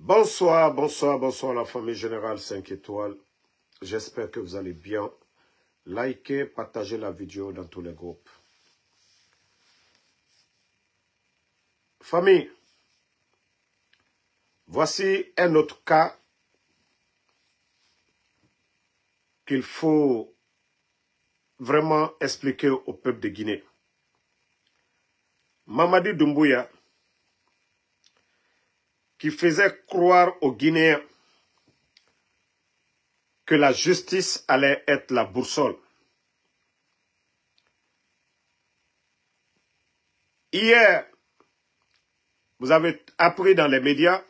Bonsoir, bonsoir, bonsoir la famille Générale 5 étoiles. J'espère que vous allez bien. Likez, partagez la vidéo dans tous les groupes. Famille, voici un autre cas qu'il faut vraiment expliquer au peuple de Guinée. Mamadi Doumbouya, qui faisait croire aux Guinéens que la justice allait être la boussole. Hier, vous avez appris dans les médias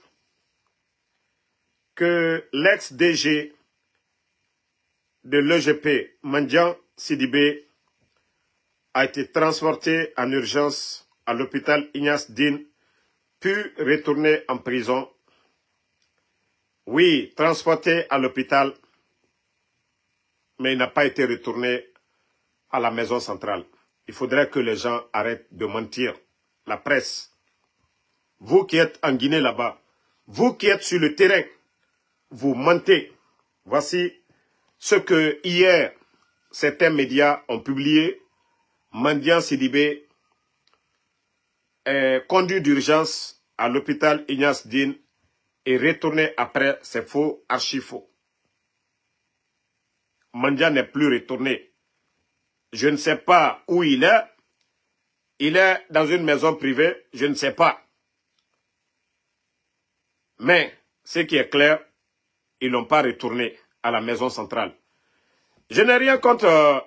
que l'ex-DG de l'EGP, Mandian Sidibé, a été transporté en urgence à l'hôpital Ignace Dine, puis retourné en prison. Oui, transporté à l'hôpital, mais il n'a pas été retourné à la maison centrale. Il faudrait que les gens arrêtent de mentir. La presse, vous qui êtes en Guinée là-bas, vous qui êtes sur le terrain, vous mentez. Voici ce que hier, certains médias ont publié. Mandian Sidibé est conduit d'urgence à l'hôpital Ignace Dine et retourné après, c'est faux, archi faux. Mandian n'est plus retourné. Je ne sais pas où il est. Il est dans une maison privée, je ne sais pas. Mais, ce qui est clair, ils n'ont pas retourné à la maison centrale. Je n'ai rien contre...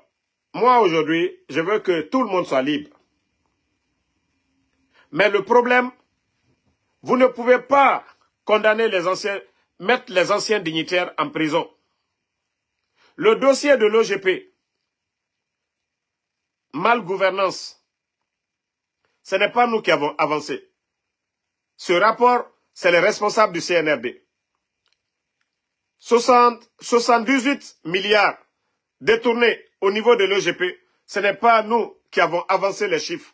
moi, aujourd'hui, je veux que tout le monde soit libre. Mais le problème, vous ne pouvez pas condamner les anciens, mettre les anciens dignitaires en prison. Le dossier de l'OGP, malgouvernance, ce n'est pas nous qui avons avancé. Ce rapport, c'est les responsables du CNRD. 78 milliards détournés au niveau de l'OGP, ce n'est pas nous qui avons avancé les chiffres.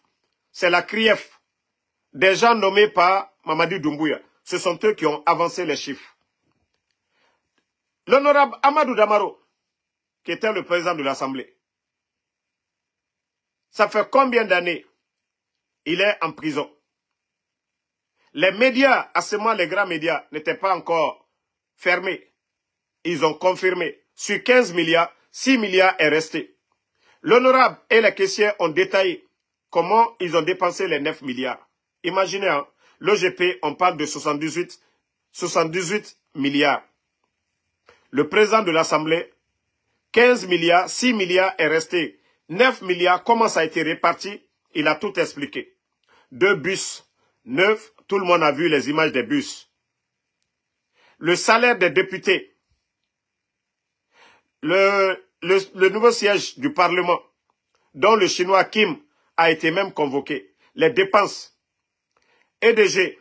C'est la CRIEF, des gens nommés par Mamadi Doumbouya. Ce sont eux qui ont avancé les chiffres. L'honorable Amadou Damaro, qui était le président de l'Assemblée, ça fait combien d'années il est en prison? Les médias, à ce moment, les grands médias, n'étaient pas encore fermés. Ils ont confirmé. Sur 15 milliards, 6 milliards est resté. L'honorable et les caissiers ont détaillé comment ils ont dépensé les 9 milliards. Imaginez, hein, l'OGP, on parle de 78 milliards. Le président de l'Assemblée, 15 milliards, 6 milliards est resté. 9 milliards, comment ça a été réparti? Il a tout expliqué. 2 bus, 9, tout le monde a vu les images des bus. Le salaire des députés. Le nouveau siège du Parlement, dont le Chinois Kim a été même convoqué. Les dépenses. EDG.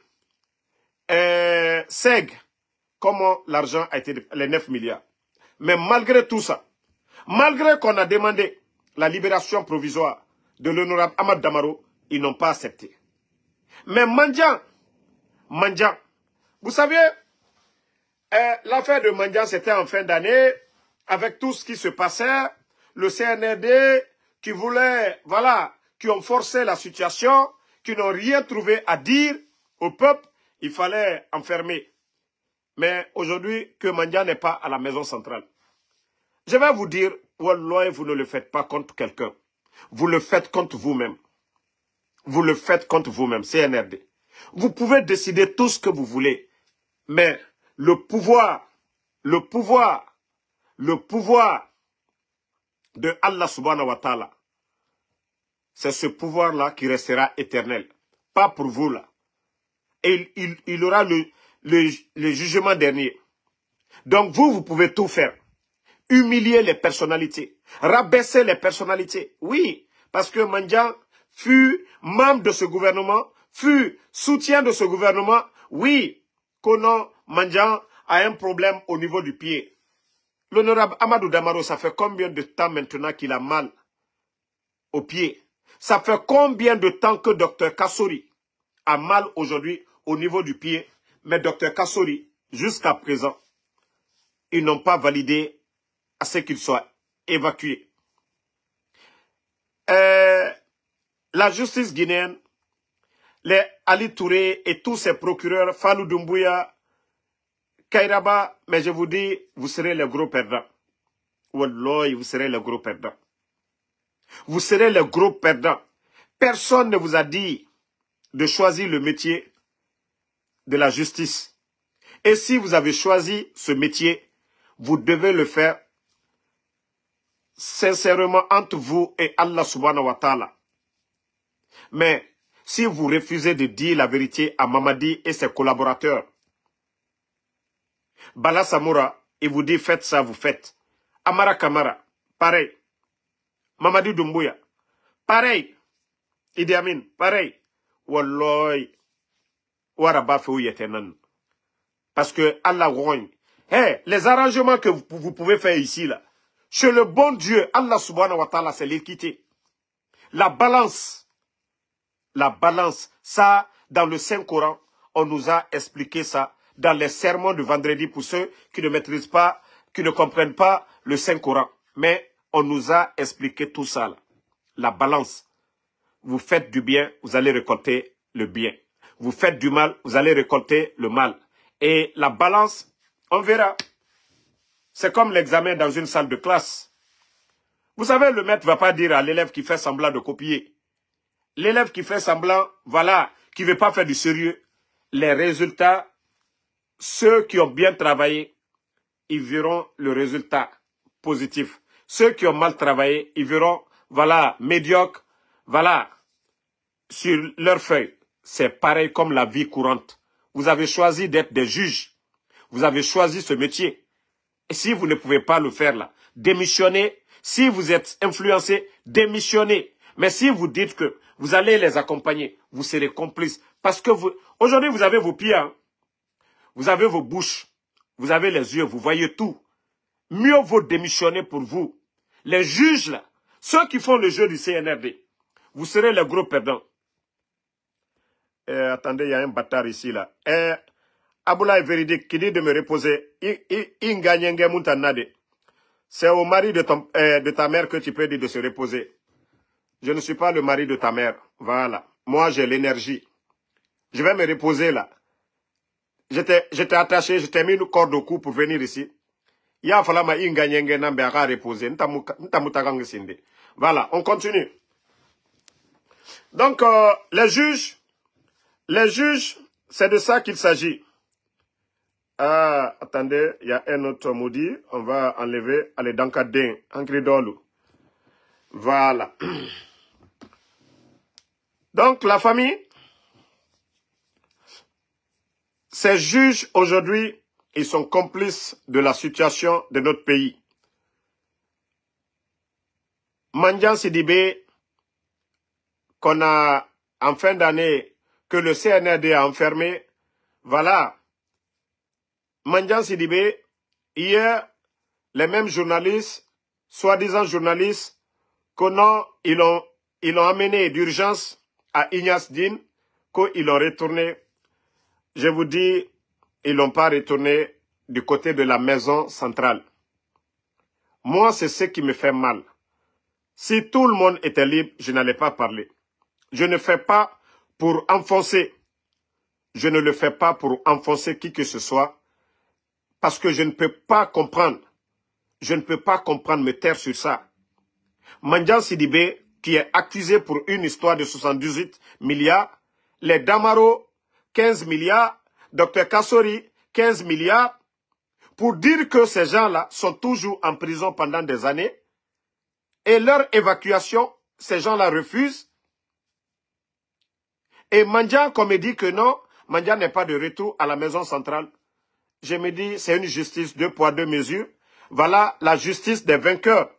SEG. Comment l'argent a été... les 9 milliards. Mais malgré tout ça, malgré qu'on a demandé la libération provisoire de l'honorable Ahmad Damaro, ils n'ont pas accepté. Mais Mandian, vous savez, l'affaire de Mandian, c'était en fin d'année, avec tout ce qui se passait, le CNRD qui voulait, voilà, qui ont forcé la situation, qui n'ont rien trouvé à dire au peuple, il fallait enfermer. Mais aujourd'hui, que Mandian n'est pas à la maison centrale. Je vais vous dire, Wallah, vous ne le faites pas contre quelqu'un. Vous le faites contre vous-même. Vous le faites contre vous-même, CNRD. Vous pouvez décider tout ce que vous voulez. Mais le pouvoir de Allah subhanahu wa ta'ala, c'est ce pouvoir-là qui restera éternel. Pas pour vous là. Et il aura le jugement dernier. Donc vous pouvez tout faire. Humilier les personnalités. Rabaisser les personnalités. Oui, parce que Mandian fut membre de ce gouvernement, fut soutien de ce gouvernement. Oui, Konon Mandian a un problème au niveau du pied. L'honorable Amadou Damaro, ça fait combien de temps maintenant qu'il a mal au pied? Ça fait combien de temps que Dr Kassori a mal aujourd'hui au niveau du pied? Mais Dr Kassori, jusqu'à présent, ils n'ont pas validé à ce qu'il soit évacué. La justice guinéenne, les Ali Touré et tous ses procureurs, Fallou Doumbouya, Kairaba, mais je vous dis, vous serez les gros perdants. Wallahi, vous serez les gros perdants. Vous serez les gros perdants. Personne ne vous a dit de choisir le métier de la justice. Et si vous avez choisi ce métier, vous devez le faire sincèrement entre vous et Allah subhanahu wa ta'ala. Mais si vous refusez de dire la vérité à Mamadi et ses collaborateurs, Bala Samoura, il vous dit faites ça, vous faites. Amara Kamara, pareil. Mamadi Doumbouya, pareil. Idi Amin, pareil. Wallahi, Waraba Fouyetenan. Parce que Allah grogne. Hey, les arrangements que vous pouvez faire ici, là, chez le bon Dieu, Allah subhanahu wa ta'ala, c'est l'équité. La balance, ça, dans le Saint-Coran, on nous a expliqué ça dans les sermons de vendredi pour ceux qui ne maîtrisent pas, qui ne comprennent pas le Saint-Coran. Mais on nous a expliqué tout ça, là. La balance. Vous faites du bien, vous allez récolter le bien. Vous faites du mal, vous allez récolter le mal. Et la balance, on verra. C'est comme l'examen dans une salle de classe. Vous savez, le maître ne va pas dire à l'élève qui fait semblant de copier. L'élève qui fait semblant, voilà, qui ne veut pas faire du sérieux. Les résultats, ceux qui ont bien travaillé, ils verront le résultat positif. Ceux qui ont mal travaillé, ils verront, voilà, médiocre, voilà, sur leur feuille. C'est pareil comme la vie courante. Vous avez choisi d'être des juges. Vous avez choisi ce métier. Et si vous ne pouvez pas le faire là, démissionnez. Si vous êtes influencé, démissionnez. Mais si vous dites que vous allez les accompagner, vous serez complice. Parce que vous, aujourd'hui, vous avez vos pieds, hein? Vous avez vos bouches, vous avez les yeux, vous voyez tout. Mieux vaut démissionner pour vous. Les juges là, ceux qui font le jeu du CNRD, vous serez les gros perdants. Attendez, il y a un bâtard ici là. Aboula est véridique qui dit de me reposer. C'est au mari de ta mère que tu peux dire de se reposer. Je ne suis pas le mari de ta mère. Voilà. Moi, j'ai l'énergie. Je vais me reposer là. J'étais attaché, je t'ai mis une corde au cou pour venir ici. Voilà, on continue. Donc, les juges, c'est de ça qu'il s'agit. Attendez, il y a un autre maudit. On va enlever. Allez, dans Kadin, Ankridolu. Voilà. Donc, la famille, ces juges, aujourd'hui, ils sont complices de la situation de notre pays. Mandian Sidibé, qu'on a, en fin d'année, que le CNRD a enfermé, voilà. Mandian Sidibé, hier, les mêmes journalistes, soi-disant journalistes, ils l'ont amené d'urgence à Ignace Dine, qu'ils l'ont retourné. Je vous dis, ils ne l'ont pas retourné du côté de la maison centrale. Moi, c'est ce qui me fait mal. Si tout le monde était libre, je n'allais pas parler. Je ne fais pas pour enfoncer. Je ne le fais pas pour enfoncer qui que ce soit. Parce que je ne peux pas comprendre. Je ne peux pas comprendre, me taire sur ça. Mandian Sidibé, qui est accusé pour une histoire de 78 milliards, les Damaro, 15 milliards, Dr Kassori, 15 milliards, pour dire que ces gens-là sont toujours en prison pendant des années, et leur évacuation, ces gens-là refusent. Et Mandian, comme il dit que non, Mandian n'est pas de retour à la maison centrale. Je me dis, c'est une justice 2 poids 2 mesures. Voilà la justice des vainqueurs.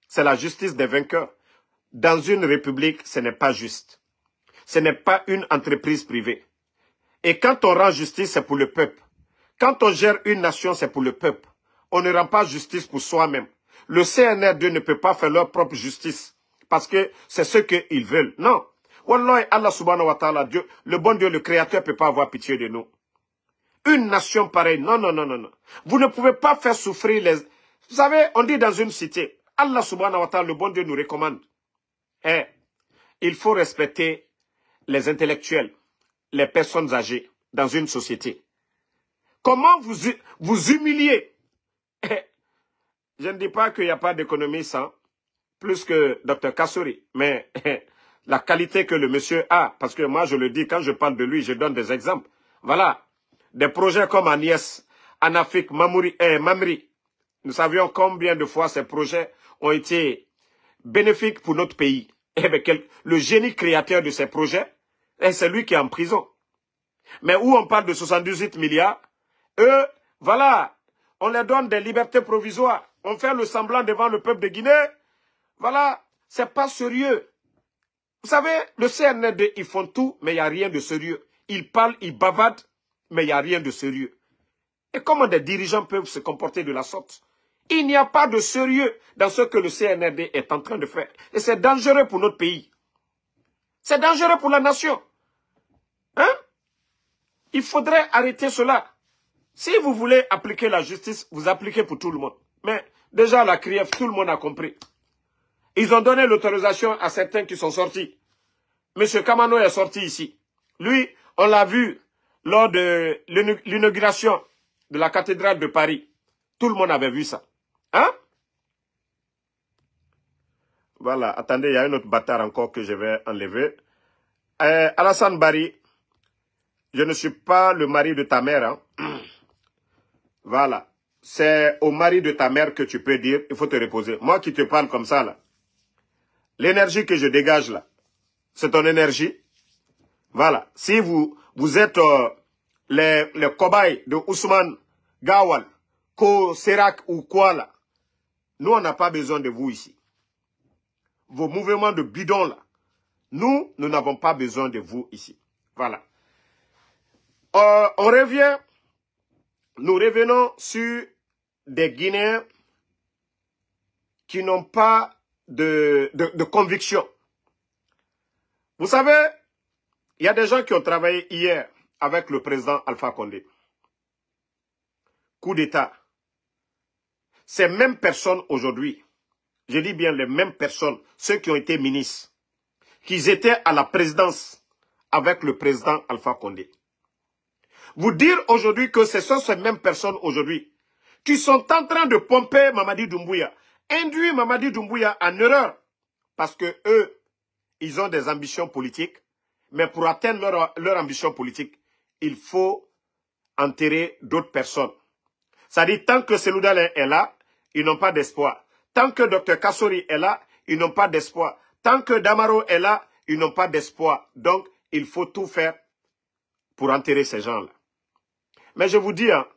C'est la justice des vainqueurs. Dans une république, ce n'est pas juste. Ce n'est pas une entreprise privée. Et quand on rend justice, c'est pour le peuple. Quand on gère une nation, c'est pour le peuple. On ne rend pas justice pour soi-même. Le CNRD ne peut pas faire leur propre justice. Parce que c'est ce qu'ils veulent. Non. Wallah, Allah subhanahu wa ta'ala, Dieu, le bon Dieu, le Créateur, ne peut pas avoir pitié de nous. Une nation pareille. Non, non, non, non, non. Vous ne pouvez pas faire souffrir les... Vous savez, on dit dans une cité, Allah subhanahu wa ta'ala, le bon Dieu nous recommande. Il faut respecter les intellectuels, les personnes âgées dans une société. Comment vous humilier? Je ne dis pas qu'il n'y a pas d'économie sans, plus que Dr Kassouri, mais la qualité que le monsieur a, parce que moi je le dis, quand je parle de lui, je donne des exemples. Voilà, des projets comme Agnès, Anafik, Mamri. Nous savions combien de fois ces projets ont été bénéfiques pour notre pays. Eh bien, le génie créateur de ces projets, c'est lui qui est en prison. Mais où on parle de 78 milliards, eux, voilà, on leur donne des libertés provisoires. On fait le semblant devant le peuple de Guinée. Voilà, c'est pas sérieux. Vous savez, le CNRD, ils font tout, mais il n'y a rien de sérieux. Ils parlent, ils bavardent, mais il n'y a rien de sérieux. Et comment des dirigeants peuvent se comporter de la sorte? Il n'y a pas de sérieux dans ce que le CNRD est en train de faire. Et c'est dangereux pour notre pays. C'est dangereux pour la nation. Hein? Il faudrait arrêter cela. Si vous voulez appliquer la justice, vous appliquez pour tout le monde. Mais déjà, la CRIEF, tout le monde a compris. Ils ont donné l'autorisation à certains qui sont sortis. Monsieur Kamano est sorti ici. Lui, on l'a vu lors de l'inauguration de la cathédrale de Paris. Tout le monde avait vu ça. Hein? Voilà, attendez, il y a un autre bâtard encore que je vais enlever. Alassane Bari, je ne suis pas le mari de ta mère. Hein? Voilà. C'est au mari de ta mère que tu peux dire, il faut te reposer. Moi qui te parle comme ça, là, l'énergie que je dégage, là, c'est ton énergie. Voilà. Si vous êtes les cobayes de Ousmane Gawal, Ko Serak ou quoi, là, nous, on n'a pas besoin de vous ici. Vos mouvements de bidon, là, nous n'avons pas besoin de vous ici. Voilà. Nous revenons sur des Guinéens qui n'ont pas de conviction. Vous savez, il y a des gens qui ont travaillé hier avec le président Alpha Condé. Coup d'État. Ces mêmes personnes aujourd'hui, je dis bien les mêmes personnes, ceux qui ont été ministres, qui étaient à la présidence avec le président Alpha Condé. Vous dire aujourd'hui que ce sont ces mêmes personnes aujourd'hui qui sont en train de pomper Mamadi Doumbouya, induire Mamadi Doumbouya en erreur, parce que eux, ils ont des ambitions politiques, mais pour atteindre leur ambition politique, il faut enterrer d'autres personnes. Ça dit, tant que Seloudal est là, ils n'ont pas d'espoir. Tant que Dr Kassouri est là, ils n'ont pas d'espoir. Tant que Damaro est là, ils n'ont pas d'espoir. Donc, il faut tout faire pour enterrer ces gens-là. Mais je vous dis, hein,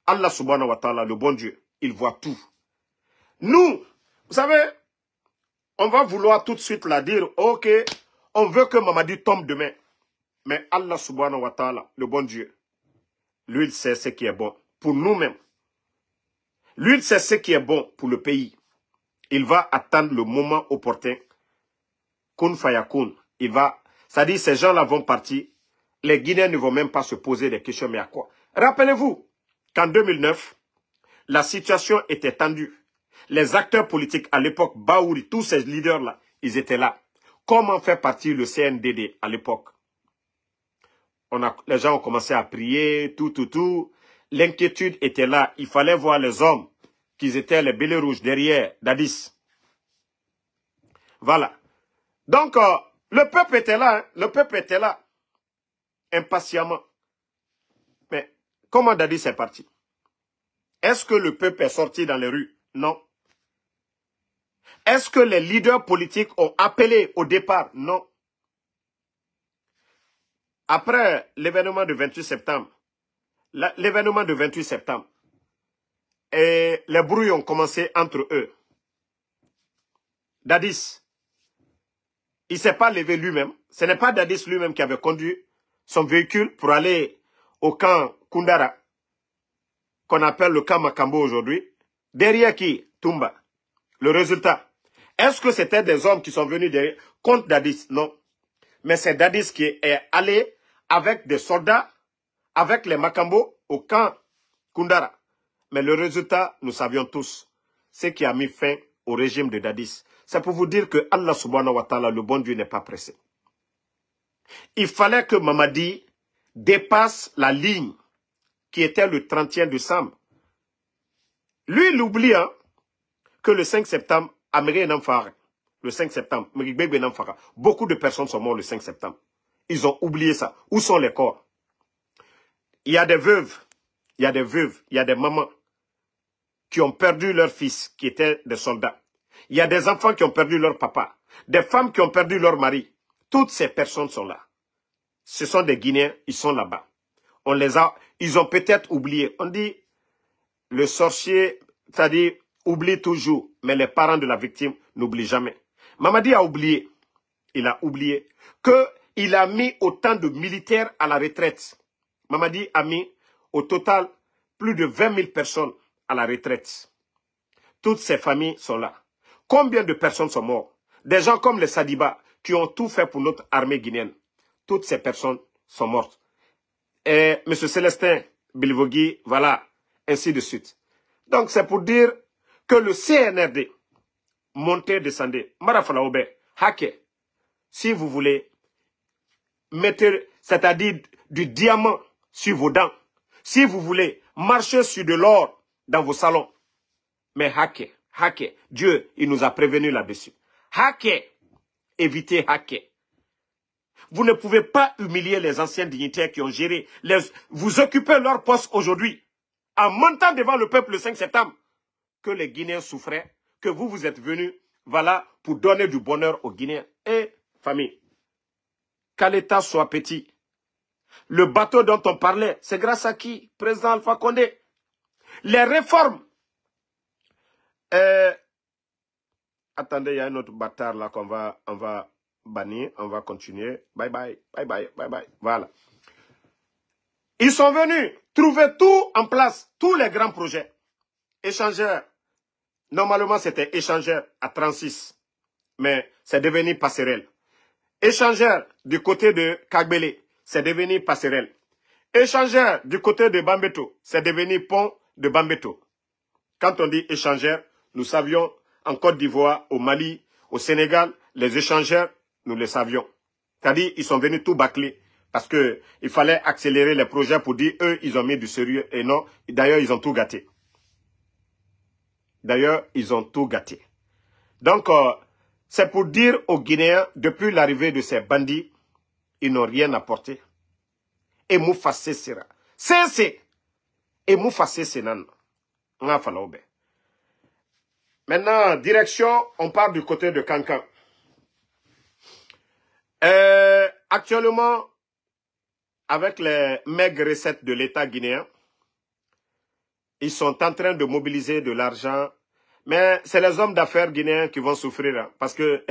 Allah subhanahu wa ta'ala, le bon Dieu, il voit tout. Nous, vous savez, on va vouloir tout de suite la dire, ok, on veut que Mamadi tombe demain. Mais Allah subhanahu wa ta'ala, le bon Dieu, lui, il sait ce qui est bon pour nous-mêmes. Lui, il sait ce qui est bon pour le pays. Il va attendre le moment opportun. Kun fayakun. Il va, c'est-à-dire ces gens-là vont partir. Les Guinéens ne vont même pas se poser des questions, mais à quoi? Rappelez-vous qu'en 2009, la situation était tendue. Les acteurs politiques à l'époque, Baouri, tous ces leaders-là, ils étaient là. Comment faire partir le CNDD à l'époque? Les gens ont commencé à prier, tout. L'inquiétude était là. Il fallait voir les hommes qui étaient les bélets rouges derrière Dadis. Voilà. Donc, le peuple était là. Hein? Le peuple était là. Impatiemment. Mais comment Dadis est parti? Est-ce que le peuple est sorti dans les rues? Non. Est-ce que les leaders politiques ont appelé au départ? Non. Après l'événement du 28 septembre, et les brouilles ont commencé entre eux. Dadis, il ne s'est pas levé lui-même. Ce n'est pas Dadis lui-même qui avait conduit son véhicule pour aller au camp Koundara, qu'on appelle le camp Makambo aujourd'hui. Derrière qui? Toumba. Le résultat, est-ce que c'était des hommes qui sont venus derrière contre Dadis? Non. Mais c'est Dadis qui est allé avec des soldats, avec les Makambo au camp Koundara. Mais le résultat, nous savions tous, ce qui a mis fin au régime de Dadis. C'est pour vous dire que Allah subhanahu wa ta'ala, le bon Dieu, n'est pas pressé. Il fallait que Mamadi dépasse la ligne qui était le 31 décembre. Lui, il oublie que le 5 septembre, le 5 septembre, beaucoup de personnes sont mortes le 5 septembre. Ils ont oublié ça. Où sont les corps? Il y a des veuves, il y a des mamans qui ont perdu leurs fils, qui étaient des soldats. Il y a des enfants qui ont perdu leur papa, des femmes qui ont perdu leur mari. Toutes ces personnes sont là. Ce sont des Guinéens, ils sont là-bas. Ils ont peut-être oublié. On dit, le sorcier, c'est-à-dire, oublie toujours, mais les parents de la victime n'oublient jamais. Mamadi a oublié, il a oublié qu'il a mis autant de militaires à la retraite. Mamadi a mis au total plus de 20 000 personnes à la retraite. Toutes ces familles sont là. Combien de personnes sont mortes? Des gens comme les Sadiba qui ont tout fait pour notre armée guinéenne. Toutes ces personnes sont mortes. Et M. Célestin Bilvogui, voilà, ainsi de suite. Donc c'est pour dire que le CNRD, montez, descendez, Marafalaoube, Hake, si vous voulez, mettez, c'est-à-dire du diamant sur vos dents. Si vous voulez, marchez sur de l'or dans vos salons. Mais Hake, Dieu, il nous a prévenus là-dessus. Hake, évitez Hake. Vous ne pouvez pas humilier les anciens dignitaires qui ont géré. Vous occupez leur poste aujourd'hui, en montant devant le peuple le 5 septembre, que les Guinéens souffraient, que vous êtes venus, voilà, pour donner du bonheur aux Guinéens. Et, famille, qu'à l'État soit petit. Le bateau dont on parlait, c'est grâce à qui? Président Alpha Condé. Les réformes. Attendez, il y a un autre bâtard là qu'on va bannir. On va continuer. Bye bye. Voilà. Ils sont venus trouver tout en place, tous les grands projets. Échangeurs. Normalement, c'était échangeur à 36. Mais c'est devenu passerelle. Échangeur du côté de Kagbele, c'est devenu passerelle. Échangeur du côté de Bambeto, c'est devenu pont de Bambeto. Quand on dit échangeur, nous savions en Côte d'Ivoire, au Mali, au Sénégal, les échangeurs, nous le savions. C'est-à-dire, ils sont venus tout bâcler. Parce qu'il fallait accélérer les projets pour dire, eux, ils ont mis du sérieux. Et non, d'ailleurs, ils ont tout gâté. Donc, c'est pour dire aux Guinéens, depuis l'arrivée de ces bandits, ils n'ont rien apporté. Et Moufassé sera. C'est. Et Moufassé Senan. Maintenant, direction, on part du côté de Kankan. Actuellement, avec les maigres recettes de l'État guinéen, ils sont en train de mobiliser de l'argent. Mais c'est les hommes d'affaires guinéens qui vont souffrir. Hein, parce que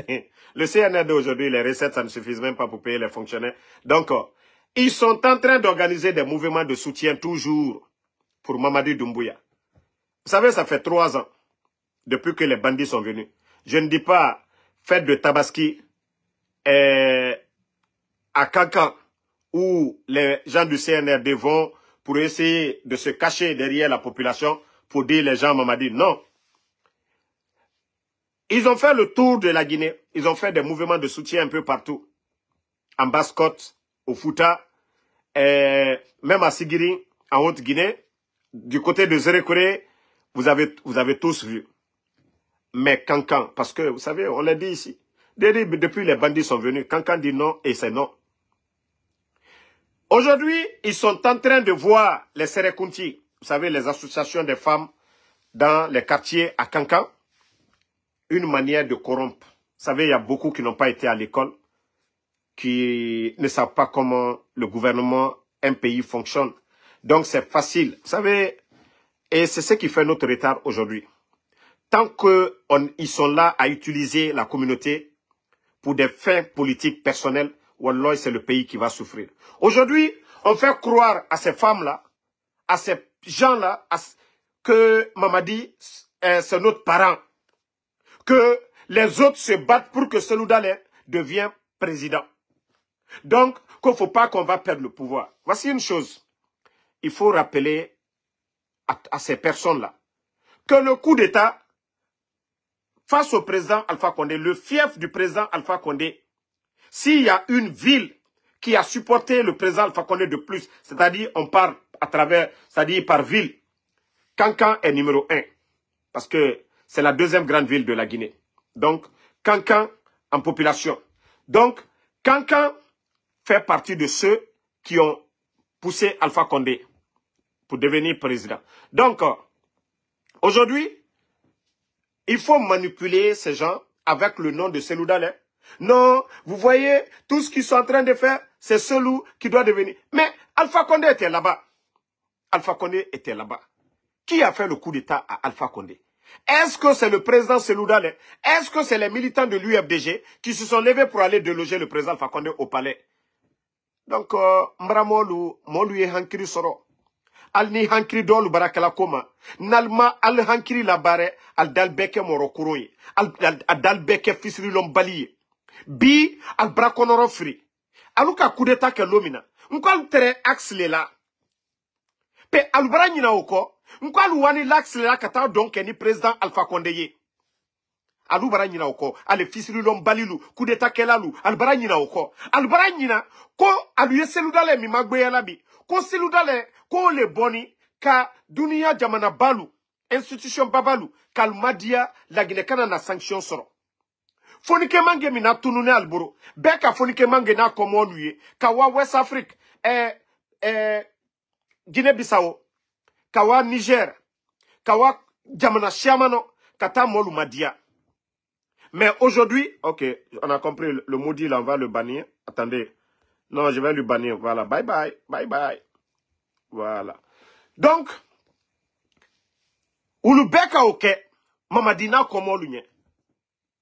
le CNRD aujourd'hui, les recettes, ça ne suffit même pas pour payer les fonctionnaires. Donc, ils sont en train d'organiser des mouvements de soutien toujours pour Mamadi Doumbouya. Vous savez, ça fait 3 ans depuis que les bandits sont venus. Je ne dis pas fête de Tabaski à Kankan où les gens du CNRD vont pour essayer de se cacher derrière la population pour dire les gens Mamadi. Non. Ils ont fait le tour de la Guinée. Ils ont fait des mouvements de soutien un peu partout. En Basse-Côte, au Fouta, même à Sigiri, en Haute-Guinée. Du côté de Zérékoré, vous avez tous vu. Mais Kankan, parce que, vous savez, on l'a dit ici, depuis les bandits sont venus, Kankan dit non et c'est non. Aujourd'hui, ils sont en train de voir les Serekunti, vous savez, les associations des femmes dans les quartiers à Kankan, une manière de corrompre. Vous savez, il y a beaucoup qui n'ont pas été à l'école, qui ne savent pas comment le gouvernement, un pays fonctionne. Donc c'est facile. Vous savez, et c'est ce qui fait notre retard aujourd'hui. Tant qu'ils sont là à utiliser la communauté pour des fins politiques personnelles, wallah, c'est le pays qui va souffrir. Aujourd'hui, on fait croire à ces femmes-là, à ces gens-là, que Mamadi, c'est notre parent. Que les autres se battent pour que Seloudalé devienne président. Donc, qu'il ne faut pas qu'on va perdre le pouvoir. Voici une chose. Il faut rappeler à ces personnes-là que le coup d'État face au président Alpha Condé, le fief du président Alpha Condé, s'il y a une ville qui a supporté le président Alpha Condé de plus, c'est-à-dire on part à travers, c'est-à-dire par ville, Kankan est numéro 1, parce que c'est la deuxième grande ville de la Guinée. Donc, Kankan en population. Donc, Kankan fait partie de ceux qui ont poussé Alpha Condé pour devenir président. Donc, aujourd'hui, il faut manipuler ces gens avec le nom de Selou Dalein. Non, vous voyez, tout ce qu'ils sont en train de faire, c'est Selou qui doit devenir. Mais Alpha Condé était là-bas. Alpha Condé était là-bas. Qui a fait le coup d'État à Alpha Condé? Est-ce que c'est le président Selou Dalein? Est-ce que c'est les militants de l'UFDG qui se sont levés pour aller déloger le président Alpha Condé au palais? Donc, Mbramolu, Molu est hankiri soro. Al ni hankiri dolu barakala koma. Nalma al hankiri la bare al dalbeke morokuroye. Al dalbeke fisri lombaliye. Bi al brakonoro fri. Aluka coup d'État ke lomina. Nkwa tere axle la. Pe alubara nyina oko. Nkwa luwani l'axle la kata donc ni président Alpha Condé ye. Alubara nyina oko. Ale fisri lombalilu. Coup d'État ke lalu. Alubara nyina oko. Alubara nyina. Ko aluye Selou Dalein mi magbe yalabi. Ko Selou Dalein. Ko le boni. Ka dunia jamana balu. Institution babalu. Kal madia la Guinée-Kana na sanction soro. Fonike mange mina tunune alboro. Beka fonike mange na komonuye. Kawa West Afrique. Guinée-Bissau. Kawa Niger. Kawa jamana Chiamano. Kata molu madia. Mais aujourd'hui, ok, on a compris, le maudit là, on va le bannir. Attendez. Non, je vais le bannir. Voilà, bye bye, bye bye. Voilà. Donc, Oulubeka ok, Mamadina Komolunye.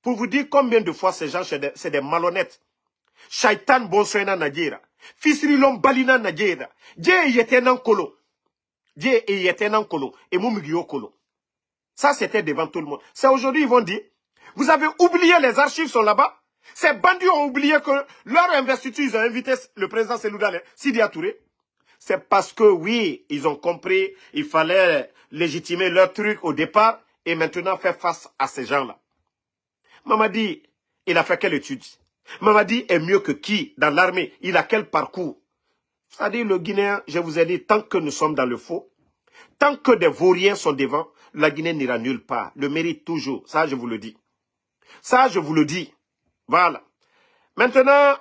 Pour vous dire combien de fois ces gens, c'est des malhonnêtes. Shaitan Bonsoena Nadjera. Fisrilom Balina Nadjera. Dje yetenan kolo. Dje yetenan kolo. Et Moumigyo kolo. Ça, c'était devant tout le monde. C'est aujourd'hui, ils vont dire, vous avez oublié, les archives sont là-bas. Ces bandits ont oublié que leur investiture, ils ont invité le président Selou Dalein, Sidi Touré. C'est parce que, oui, ils ont compris, il fallait légitimer leur truc au départ et maintenant faire face à ces gens-là. Mamadi, il a fait quelle étude? Mamadi est mieux que qui dans l'armée? Il a quel parcours? C'est-à-dire, le Guinéen, je vous ai dit, tant que nous sommes dans le faux, tant que des vauriens sont devant, la Guinée n'ira nulle part. Le mérite toujours. Ça, je vous le dis. Ça, je vous le dis. Voilà. Maintenant,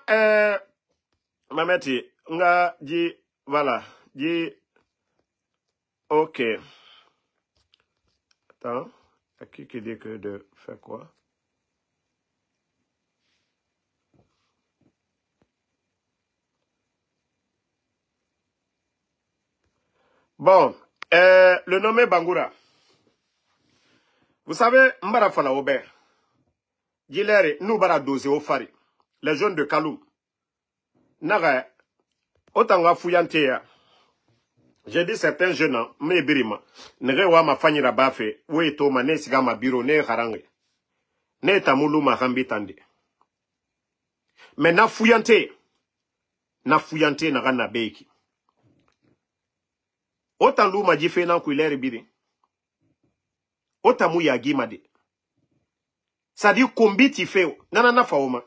Mameti, on a dit, voilà, dit, ok. Attends, à qui dit que de faire quoi? Bon, le nommé Bangoura. Vous savez, Mbara Fala Ober, Gilere, nous bara dosé au fari. Les jeunes de Kaloum. Naga, autant nga fouillante ya. J'ai dit certains jeunes, mais birima. Nere wa ma fanyi rabafe, we to ma ne siga ma biro ne harange. Ne tamulu ma hambi tande. Mais na fouillante naga na beiki. Autant lou ma jife nan kouilere biri. Autant mou yagi made. Ça dit kombiti feo. Nanana faoma.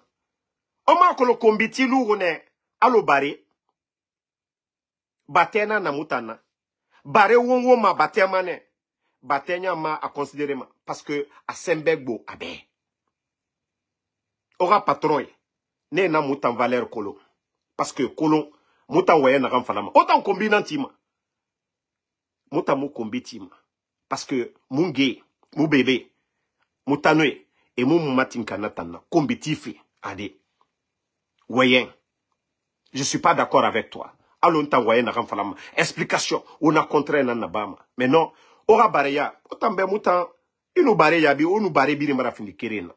Oma kolo kombiti lou ne alo bare. Batena na mutana. Bare wonwo ma batema ne. Batenya ma a considérer ma. Parce que a sembegbo abe. Ora patron. Ne na mutan valeur kolo. Parce que kolo mutan waye na ramfalama. Autant kombinantima. Mutan mou kombitima. Parce que munge, mou bébé, mutanwe. Et mon matinka natana, combitifi, ade. Voyez, je suis pas d'accord avec toi. Allons t'envoyer na ramfalama. Explication, on a contraint na nabama. Mais non, ora bareya, otambe mutan, inu bareya bi, onu bare biri marafini kirena.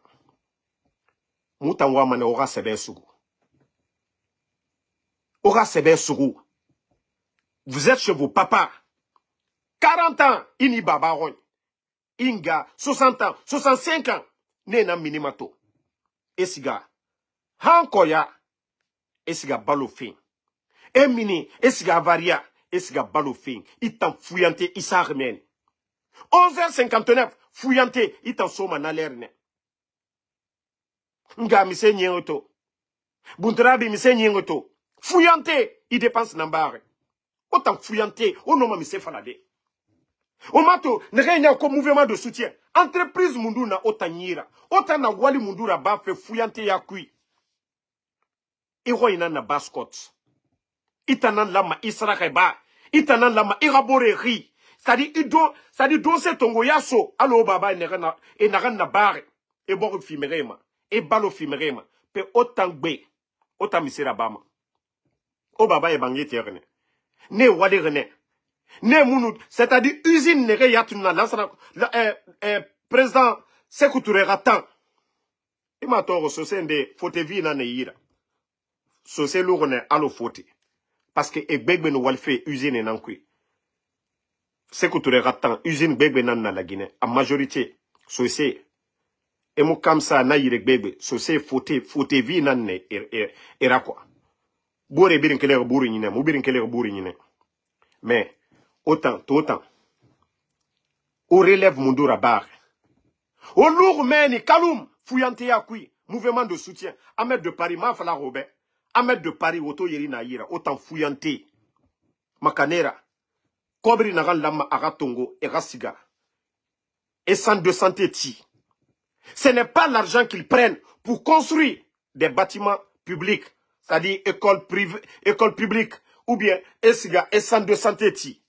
Mutan wamane ora sebe sugu. Ora sebe sugu. Vous êtes chez vos papas. 40 ans, ini babaron. Inga, 60 ans, 65 ans. Nena minimato. Esiga. Hankoya. esiga balofin. Emini, esiga avaria, esiga balofin. Itan fouillante, isa remen. 11h59, fouillante, itan soma na lerne. Nga mise nyengoto. Buntrabi mise nyengoto. Fouillante, il dépense nambare. Autant fouillante, au nom mise falade. Au mato, ne rien comme mouvement de soutien. Entreprise mundu na otanyira. Autant na wali mundu na ba fait fouillante ya kui. Iro ina na baskot. Itanan lama isra ba. Itanan lama irabore ri. C'est-à-dire, donse tongo yaso. Allo baba e naran na bare. E boru fimerema. E balo fimerema. Pe autant gbe. Autant misera bama. O baba e bangi tierne. Ne wali rene. Ne mounou. C'est-à-dire, usine nere yatuna lansana. Président Sékou Touré Ratan. E ma toro sosende fote vi na ne yira. Sosé lourne alo fote. Parce que e gbegbe no walfe usine nankui. Sékou Touré Ratan, usine gbegbe nan na la Guinée. En majorité, sosé. Et mou comme ça, na yire gbegbe. Sosé fote vi nan ne era quoi. Boure birin kelere bouri nyine. Mou birin kelere bouri nyine. Mais, autant. Ou relève Mundura bar. Au lourd meni, kaloum, fouillante ya kui. Mouvement de soutien. Ahmed de Paris, ma fala Robert. Ahmed de Paris, auto yeri na yira. Autant fouillante. Makanera. Kobri naran lama aratongo et rasiga. Et centre de santé ti. Ce n'est pas l'argent qu'ils prennent pour construire des bâtiments publics. C'est-à-dire école privée, école publique. Ou bien, esiga, et centre de santé ti.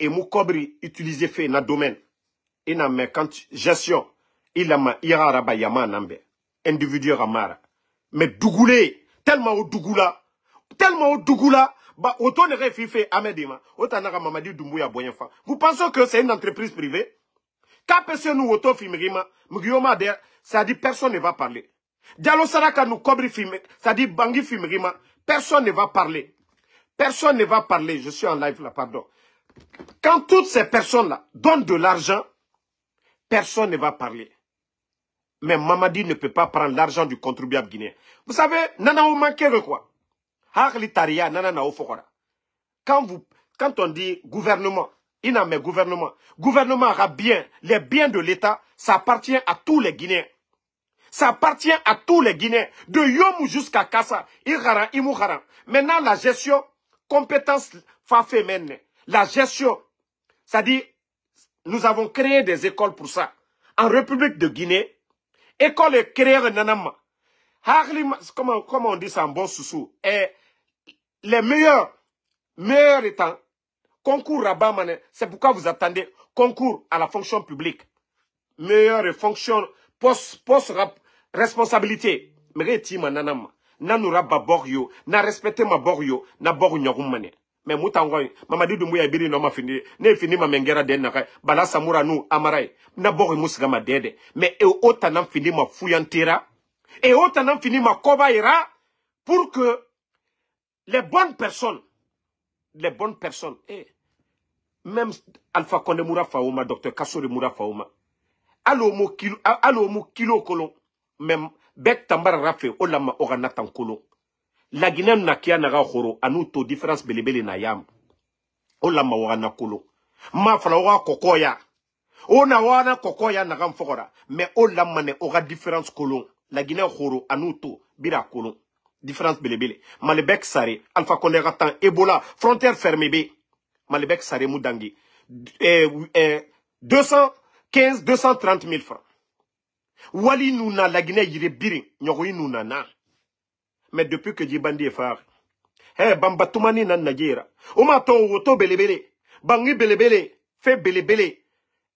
Et mou kobri utilisé fait na domaine. Et na me quand gestion. Il a ma ira raba yama nambe. Individu ramara. Mais dougoulé. Tellement au dougoula. Bah, autant ne réfifé Ahmedima, autant n'a Mamadi Doumbouya Boyenfa. Vous pensez que c'est une entreprise privée? Quand personne nous auto filmerima, Mugioma der, ça dit personne ne va parler. Diallo Saraka nous cobri filmer, ça dit Bangui filmerima, personne ne va parler. Personne ne va parler, je suis en live là, pardon. Quand toutes ces personnes-là donnent de l'argent, personne ne va parler. Mais Mamadi ne peut pas prendre l'argent du contribuable guinéen. Vous savez, nana ou manqué de quoi? Quand on dit gouvernement, gouvernement aura bien, les biens de l'État, ça appartient à tous les Guinéens. Ça appartient à tous les Guinéens, de Yom jusqu'à Kassa, Irara, Imouhara. Maintenant, la gestion, compétence Fafemene, la gestion, c'est-à-dire, nous avons créé des écoles pour ça. En République de Guinée, école est créée en Nanama. Comment on dit ça en bon sous-sous? Les meilleurs étant concours Rabamane, c'est pourquoi vous attendez concours à la fonction publique. Meilleure fonction, post responsabilité. Mais tima nanama, nanura baborio, na respecté ma borio, na boru nyogumane. Mais moutangoy, Mamadi Doumbouya biri no ma fini, ne fini ma mengera den na bala samura nou amaray, na boru musgama dede. Mais autant fini ma fouillantera, et autant fini ma kobaira, pour que les bonnes personnes, même Alpha Condé Moura Faouma, Dr Kassori Moura Faouma, allo mo kilo kolon, même Bek Tambara Rafe, Olama Oranatan kolon. La Guinée n'a kia naga khoro, anuto différence belebele na yam. Olama Orana kolon. Ma falawa kokoya. Ona wana kokoya naga mfokora. Mais olama ne aura différence kolon. La Guinée khoro, anuto, bira kolon. Différence belebele. Malebek Sare, Alpha Condé Ratan, Ebola, frontière fermée B. Malebek Sare Moudangi. 215, 230 000 francs. Wali Nouna, la Guinée, yire birin, nyoroui Nouna na. Mais depuis que Djibandi est phare, Bamba Toumani nan Nagyera. Omaton woto belebele. Bangi belebele. Fait belebele.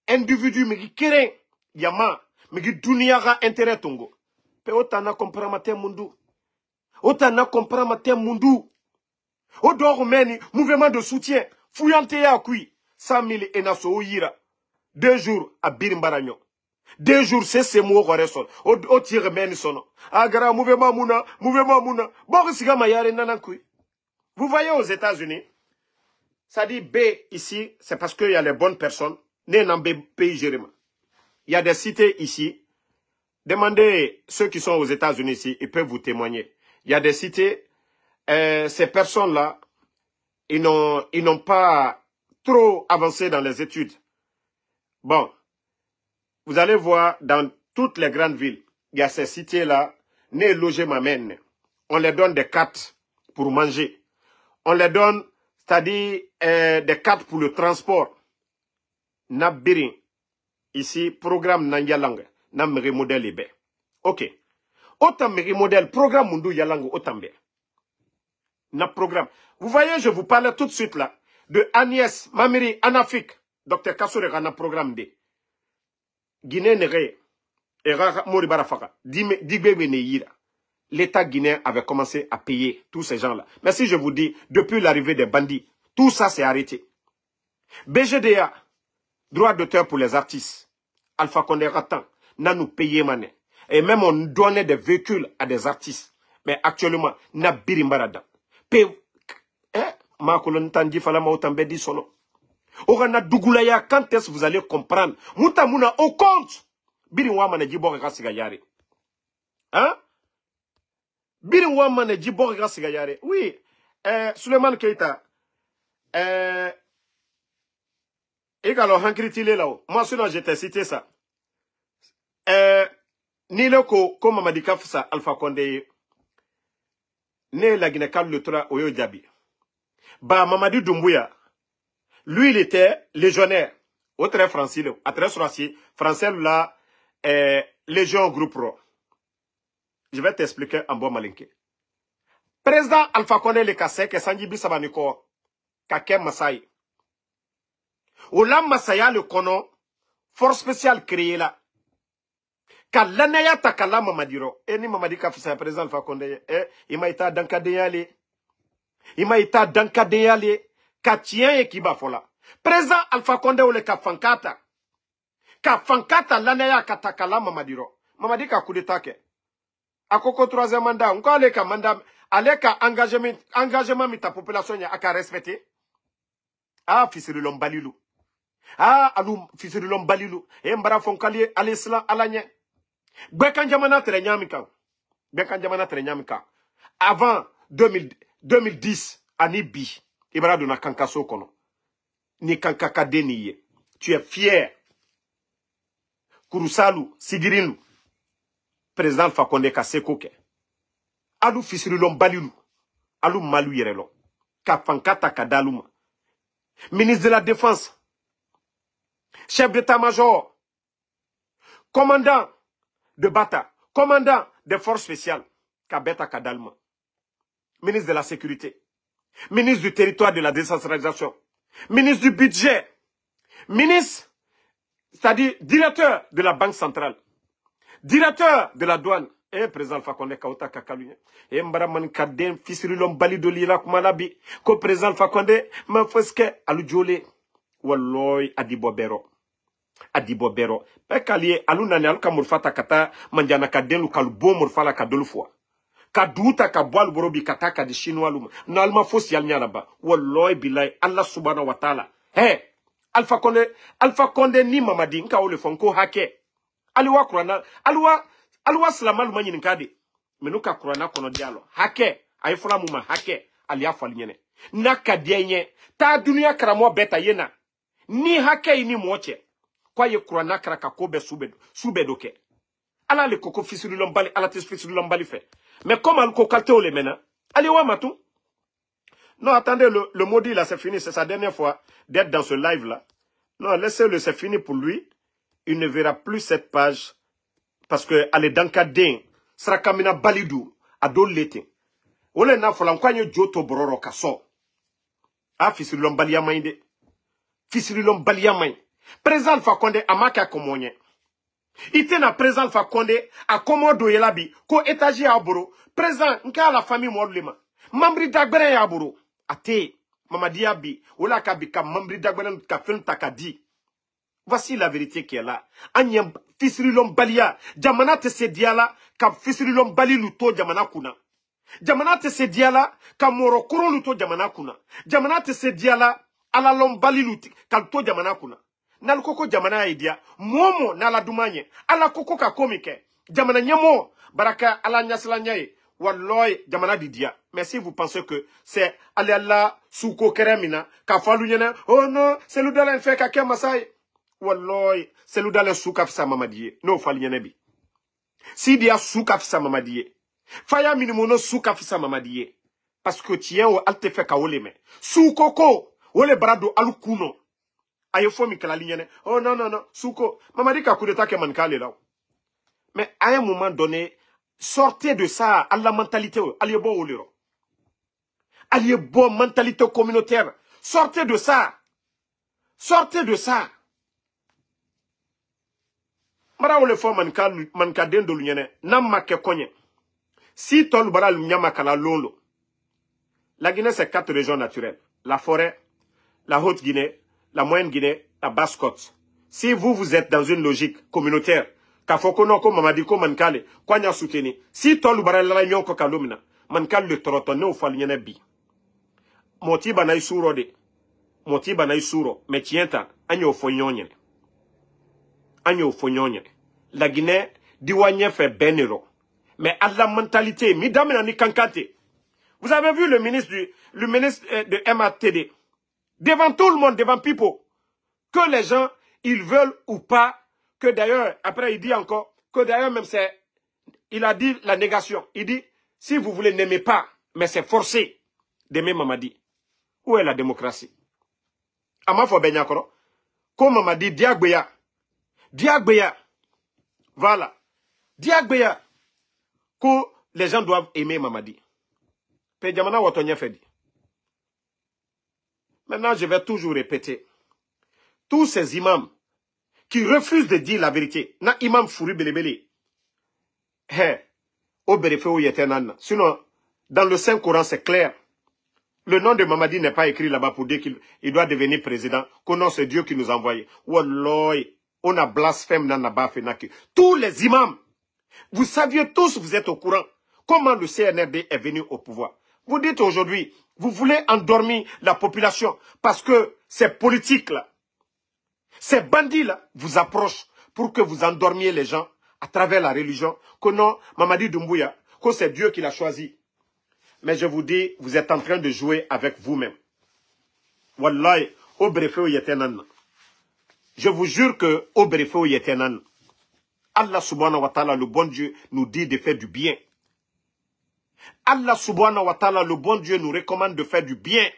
Individu migi keren. Yama. Migi duniara intérêt tongo. Pe otana kompramate mundu. Otana kompramate mundu. Odor meni. Mouvement de soutien. Fouillante ya kui. 100 000 enaso yira. 2 jours à Birimbaranyo. 2 jours, c'est mots resol. O tire meni sono. Agara mouvement mouna. Borisiga mayare nanankui. Vous voyez aux États-Unis, ça dit B ici, c'est parce qu'il y a les bonnes personnes. Né dans B pays Jéréma. Il y a des cités ici. Demandez ceux qui sont aux États-Unis ici, ils peuvent vous témoigner. Il y a des cités, ces personnes-là, ils n'ont pas trop avancé dans les études. Bon, vous allez voir dans toutes les grandes villes, il y a ces cités-là, né logé m'amène. On les donne des cartes pour manger. On les donne, c'est-à-dire des cartes pour le transport. Nabirin, ici, programme Nanyalang, Namri modèle Ebe. Ok. Autant Meri modèle, programme Mundu Yalang, autant bien. Na programme. Vous voyez, je vous parlais tout de suite là, de Agnès, Mamiri, Anafik, Dr. Kassore Rana programme D. Guinée Nere, Era Mori Barafaka, Digbe Neira. L'État guinéen avait commencé à payer tous ces gens-là. Mais si je vous dis, depuis l'arrivée des bandits, tout ça s'est arrêté. BGDA, droit d'auteur pour les artistes. Alpha Condé Ratan, n'a nous payé mané. Et même on donnait des véhicules à des artistes. Mais actuellement, n'a birimbarada. Ma kolon tandi fala ma otambe di sono. Orana Dougoulaya, quand est-ce que vous allez comprendre? Mouta mouna au compte. Birimwa mané djibore rasiga yare. Hein? Birimwa mané djibore rasiga yare. Oui. Suleiman Keita. Et alors, Hankritile là-haut. Moi, sinon, j'étais cité ça. Ni le ko, comme Mamadika Foussa, Alpha Condé, né la Guinée-Cal le Tra, Oyo Djabi. Bah, Mamadou Doumbouya, lui, il était légionnaire. Au très français, à très français, là, Légion Groupe Ro. Je vais t'expliquer en bon malinké. Président Alpha Condé le Kassek, Sanjibi Sabaniko, Kakem Masai. Olam Masaya le kono, force spéciale créée là. Kalanaya takala mamadiro. Ni mamadika fisa président Alpha Condé. Ima ita dankadeyale. Ima ita dankadeyale. Katien e kiba fola. Président Alpha Condé ole kafankata. Kafankata lanaya katakala mamadiro. Mamadika coup d'état ke. Akoko troisième mandat. Encore ale ka mandat. Ale ka engagement mita population ya aka respecter. Ah, fils de l'ombalilou. Ah, alou, fils de l'ombalilou. Et mbara fonkali alisla alanye. Bekan jamana tere nyamika. Bekan jamana tere nyamika. Avant 2010, Anibi, Ibra dona kankaso kono. Ni kankaka deniye. Tu es fier. Kurusalu, Sigirinlu. Président Fakonde Kasekoke. Alou fisrilom balilu. Alou malu yerelo. Kafankata kadaluma. Ministre de la Défense. Chef d'état-major. Commandant de Bata, commandant des forces spéciales, Kabeta Kadalma, ministre de la Sécurité, ministre du territoire de la décentralisation, ministre du budget, ministre, c'est-à-dire directeur de la Banque centrale, directeur de la douane, et président Fakonde Kauta Kakaluye, et Mbaraman Kaden, Fisrilom Balidolira Kumalabi, ko président Fakonde, Mafoske Alujole, Walloy Adibobero. Adibo bero pekaliye alunani aluka murfata kata manjana kadenu kalbo murfala kadolu fwa kaduta kabwal borobi kataka di chinois luma nalma fosi alnyana ba wallahi billahi Allah subhanahu wa ta'ala Alpha Condé ni mamadi nka ole fonko hake aliwa kurana aliwa slamalu manyi nkade menuka kurana kono dialo hake ayfula muma hake aliafa linyene nakadienye ta dunia karamo beta yena ni hake ni moche kwa ye kurana kraka kobe subedoke ala le koko fisiru lombali ala tes fisiru lombali fait mais comme al kokalte ole mena allez wa matou non attendez le maudit là c'est fini, c'est sa dernière fois d'être dans ce live là. Non, laissez-le, c'est fini pour lui. Il ne verra plus cette page parce que elle est dans kadin sera kamina balidou adol lete ole na fola nkwanyo joto bororo kaso a fisiru lombali ya mainde fisiru lombali ya mainde. Président Alpha Condé amaka komonye. Ite na président Alpha Condé a komodo yelabi ko étage ya boro. Président nka la famille molema. Mambri dagbere ya boro. Ate Mamadi Abi ola kabi ka mambri dagbere ka fen takadi. Voici la vérité qui est là. Anyam fisrilom balia jamana te sediala ka fisrilom bali luto jamana kuna. Jamana te sediala ka morokoro luto jamana kuna. Jamana te sediala ala lombali luti ka luto jamana kuna. Nal koko jamana idea momo na la dumanye ala koko ka komike jamana nyamo baraka ala nyasla nyaye Walloy, Jamana Didia. Mais si vous pensez que c'est Allah, Souko Keremina, Kafalu Yene, oh non, c'est l'oudalen fait Kakem Masai. Walloy, c'est l'oudalen Soukafsa Mamadie. Non, Falienebi. Si dia Soukafsa Mamadie. Faya minimono Soukafsa Mamadie. Parce que tiens, ou alte fait Kaoleme. Soukoko, ou le brado alukuno. Aye fo mi kala lignene. Oh non, non, non, Souko. Mamadi ka coup d'état ke mankale là. Mais à un moment donné, sortez de ça à la mentalité. Allez bon au liro. Allez bon mentalité communautaire. Sortez de ça. Sortez de ça. Mara ou le fo manka dendo lignene. Nam ma ke konye. Si tol bara l'unyama kala lolo. La Guinée c'est 4 régions naturelles. La forêt, la Haute-Guinée, la Moyenne-Guinée, la Basse-Côte. Si vous êtes dans une logique communautaire, Kafokono ko Mamadi ko mankale, kwanya souteni. Si tolu barala nyon ko kalumina, mankale le torotone ou falinyene bi. Moti banay suro de. Moti banay suro. Mais tienta, anyo fonyonye. Anyo fonyonye. La Guinée, diwanyen fait benero. Mais à la mentalité, midame ni kankate. Vous avez vu le ministre de MATD. Devant tout le monde, devant Pipo. Que les gens, ils veulent ou pas. Que d'ailleurs, après il dit encore, que d'ailleurs même c'est, il a dit la négation. Il dit, si vous voulez, n'aimez pas, mais c'est forcé d'aimer Mamadi. Où est la démocratie? Amafo Benyakoro, comme Mamadi, Diagbeya. Diagbeya. Voilà. Diagbeya. Que les gens doivent aimer Mamadi. Pejamana Watonye fait dit. Maintenant, je vais toujours répéter. Tous ces imams qui refusent de dire la vérité. Na imam Fouri Belebele. Sinon, dans le Saint-Coran, c'est clair. Le nom de Mamadi n'est pas écrit là-bas pour dire qu'il doit devenir président. Que non, c'est Dieu qui nous a envoyé. Walloy, on a blasphème dans la Fenaki. Tous les imams, vous saviez tous, vous êtes au courant, comment le CNRD est venu au pouvoir. Vous dites aujourd'hui, vous voulez endormir la population parce que ces politiques-là, ces bandits-là vous approchent pour que vous endormiez les gens à travers la religion. Que non, Mamadi Doumbouya, que c'est Dieu qui l'a choisi. Mais je vous dis, vous êtes en train de jouer avec vous-même. Wallahi, au brefeu yetenan. Je vous jure que au brefeu yetenan. Allah subhanahu wa ta'ala, le bon Dieu, nous dit de faire du bien. Allah subhanahu wa ta'ala, le bon Dieu, nous recommande de faire du bien.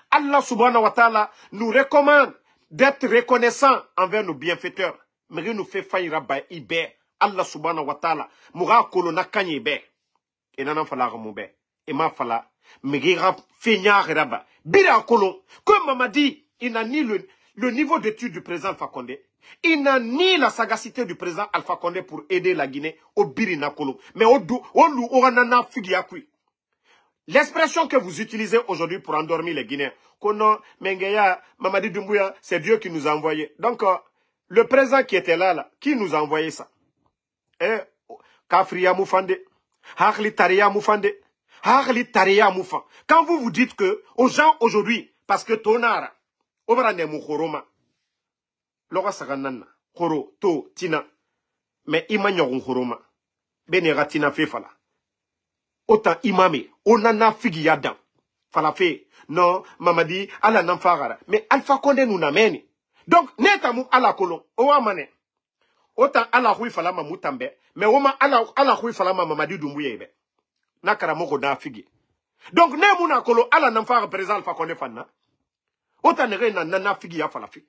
Allah subhanahu wa ta'ala nous recommande d'être reconnaissant envers nos bienfaiteurs. Mais nous fait faillir à Ibe. Allah subhanahu wa ta'ala. Moura kolona kanye be. Et nanan fala ramube. Et ma fala. Megira feignard raba. Bira kolon. Comme m'a dit, il n'a ni le niveau d'étude du président Alpha Condé. Il n'a ni la sagacité du président Alpha Condé pour aider la Guinée au Birina Kolo. Mais au Oranana Fugiakui. L'expression que vous utilisez aujourd'hui pour endormir les Guinéens, Kono, Mengeya, Mamadi Doumbouya, c'est Dieu qui nous a envoyé. Donc, le président qui était là, qui nous a envoyé ça? Kafria Moufande, Hakli Taria Moufande, Hakli Taria Moufan. Quand vous vous dites que, aux gens aujourd'hui, parce que Tonara, Obrane Moukhoroma, Lora Saganana, Khoro, To, Tina, mais Imanyorun Khoroma, Benera Tina Fefala. Autant imamé, on en a figi yadan. Falafé, non, Mamadi, ala n'amfagara. Mais Alpha Condé nous n'amène. Donc, netamou ala kolon, owa mané. Autant ala hui falama moutambe, mais oma ala hui falama Mamadi Doumbouya. Nakara moko da figi. Donc, ne mouna kolon, ala n'amfagara président Alpha Condé fanna. Autant ne re na figi ya falafi.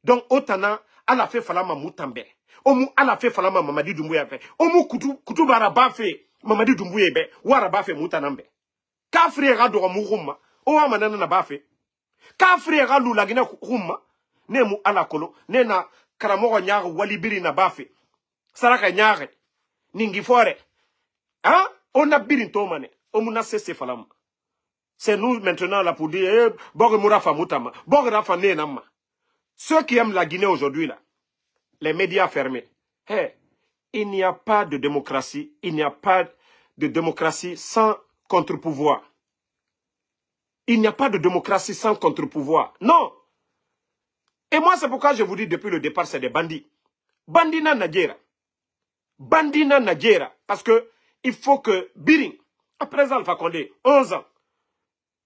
Donc, autant na ala fait falama moutambe. Omu ala fait falama Mamadi Doumbouya fait. Omu kutu baraba fait. Mamadi Doumbouya be wara bafe mutanambe ka frère do murumma o wa manana na bafe ka frère lu la gina rumma ne mu ala kolo ne na karamo nyaare walibiri na bafe saraka nyaare ningi fore hein on a birin to mané o mu na cesse falam c'est nous maintenant là pour dire bog murafa mutama bog rafa ne namma ceux qui aiment la Guinée aujourd'hui là les médias fermés il n'y a pas de démocratie, il n'y a pas de démocratie sans contre-pouvoir. Il n'y a pas de démocratie sans contre-pouvoir. Non. Et moi, c'est pourquoi je vous dis depuis le départ, c'est des bandits. Bandits na Nadjera. Bandits na Nadjera. Parce que il faut que Biring, le président Alpha Condé, 11 ans,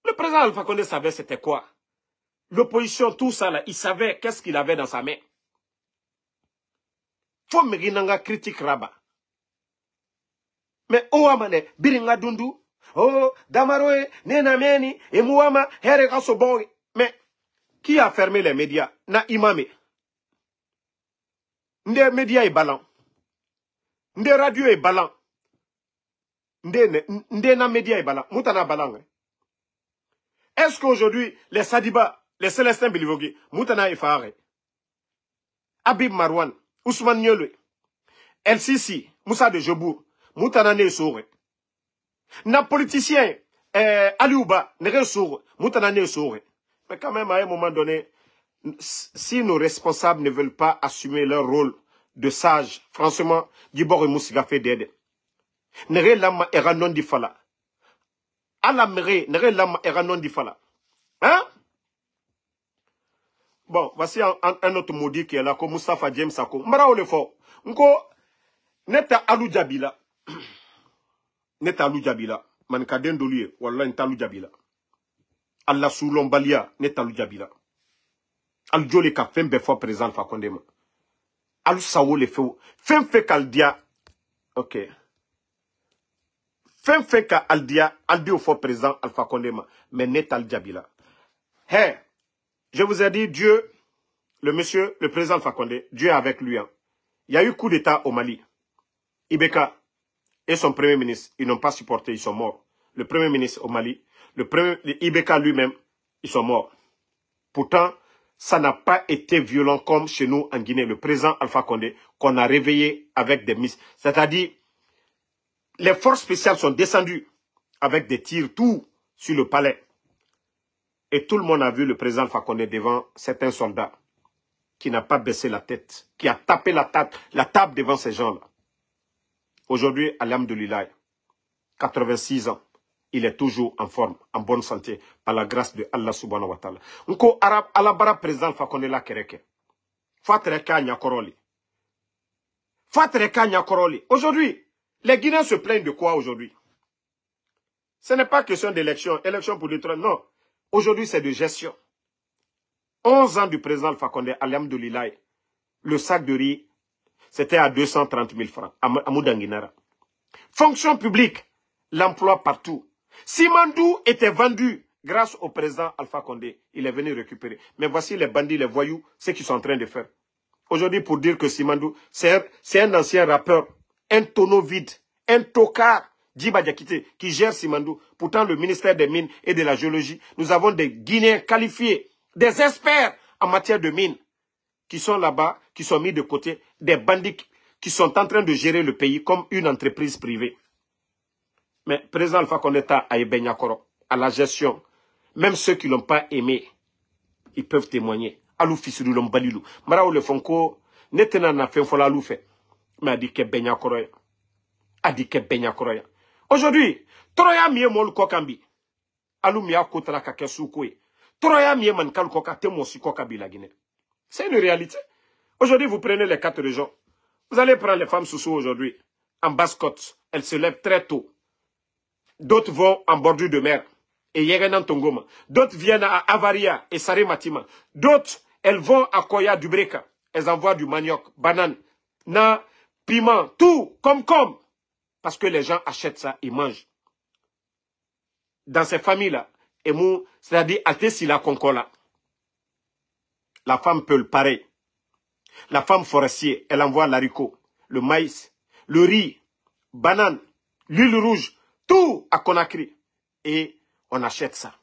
le président Alpha Condé savait c'était quoi. L'opposition, tout ça là, il savait qu'est-ce qu'il avait dans sa main. Faut me critique Rabat. Mais Ouamane, Biringa Dundu, oh, Damaroe, Nenameni, et Mouama, Hereka Soboy. Mais qui a fermé les médias? Na Imame. Nde médias est ballant. Nde radio est ballant. Nde na médias est ballant. Moutana ballant. Est-ce qu'aujourd'hui, les Sadiba, les Célestins Bilivogi, Moutana est faré? Habib Marwan, Ousmane Nyolwe, El Sisi, Moussa de Jobour, Moutana ne soure. Na politicien, Aliouba, ne soure. Moutana ne soure. Mais quand même, à un moment donné, si nos responsables ne veulent pas assumer leur rôle de sage, franchement, Dibor et Moussiga fait d'aide. Nere lama era non di fala. Ala mere, nere lama era non di fala. Hein? Bon, voici un autre maudit qui est là, comme Moustapha James Sako. Mbara le fort. Nko, neta Alou Djabila. Neta Alou Djabila. Mankaden dolie, wallah neta Alou Djabila. Allah soulon balia, neta Alou Djabila. Al jole ka fembe fois présent Alpha Condé. Alou sawo le feu. Fembe kaldia. Ok. Fembe ka aldia, aldi au fort présent Alpha Condé. Mais neta Alou Djabila. Hey, je vous ai dit, Dieu, le président Alpha Condé, Dieu est avec lui. Hein. Il y a eu coup d'État au Mali. Ibeka et son premier ministre, ils n'ont pas supporté, ils sont morts. Le premier ministre au Mali, Ibeka lui-même, ils sont morts. Pourtant, ça n'a pas été violent comme chez nous en Guinée. Le président Alpha Condé, qu'on a réveillé avec des missiles. C'est-à-dire, les forces spéciales sont descendues avec des tirs, tout sur le palais. Et tout le monde a vu le président Alpha Condé devant certains soldats qui n'a pas baissé la tête, qui a tapé la table devant ces gens-là. Aujourd'hui, alhamdoulilah, 86 ans, il est toujours en forme, en bonne santé, par la grâce de Allah subhanahu wa ta'ala. Nko Arab, Alabara président Alpha Condé la kereke. Fatreka Nyakoroli. Fatreka Nyakoroli. Aujourd'hui, les Guinéens se plaignent de quoi aujourd'hui? Ce n'est pas question d'élection, élection pour détruire, non. Aujourd'hui, c'est de gestion. 11 ans du président Alpha Condé, alhamdoulilah, le sac de riz, c'était à 230 000 francs, à Moudanguinara. Fonction publique, l'emploi partout. Simandou était vendu grâce au président Alpha Condé. Il est venu récupérer. Mais voici les bandits, les voyous, ce qu'ils sont en train de faire. Aujourd'hui, pour dire que Simandou, c'est un ancien rappeur, un tonneau vide, un tocard, Djiba Diakité, qui gère Simandou. Pourtant, le ministère des Mines et de la Géologie, nous avons des Guinéens qualifiés, des experts en matière de mines, qui sont là-bas, qui sont mis de côté, des bandits qui sont en train de gérer le pays comme une entreprise privée. Mais président Alpha Condé à Ebenyakoro, à la gestion, même ceux qui ne l'ont pas aimé, ils peuvent témoigner. Alou Fissou Lombalilou. Marao le Fonko, netena na fenfola alou fait. Mais a dit que Benyakoro. A dit que Benyakoro. Aujourd'hui, Troya miye mol kokambi. Alou miya kotala kakesoukoui. Troya miye man kal koka temosi kokabi la Guinée. C'est une réalité. Aujourd'hui, vous prenez les 4 régions. Vous allez prendre les femmes sous aujourd'hui, en Basse-Côte. Elles se lèvent très tôt. D'autres vont en bordure de mer. Et Yerenan Tongoma. D'autres viennent à Avaria et Saré Matima. D'autres, elles vont à Koya du Breka. Elles envoient du manioc, banane, na, piment, tout, comme. Parce que les gens achètent ça, ils mangent. Dans ces familles-là, c'est-à-dire, Altessila Konkola. La femme peut le pareil. La femme forestier, elle envoie l'haricot, le maïs, le riz, banane, l'huile rouge, tout à Conakry. Et on achète ça.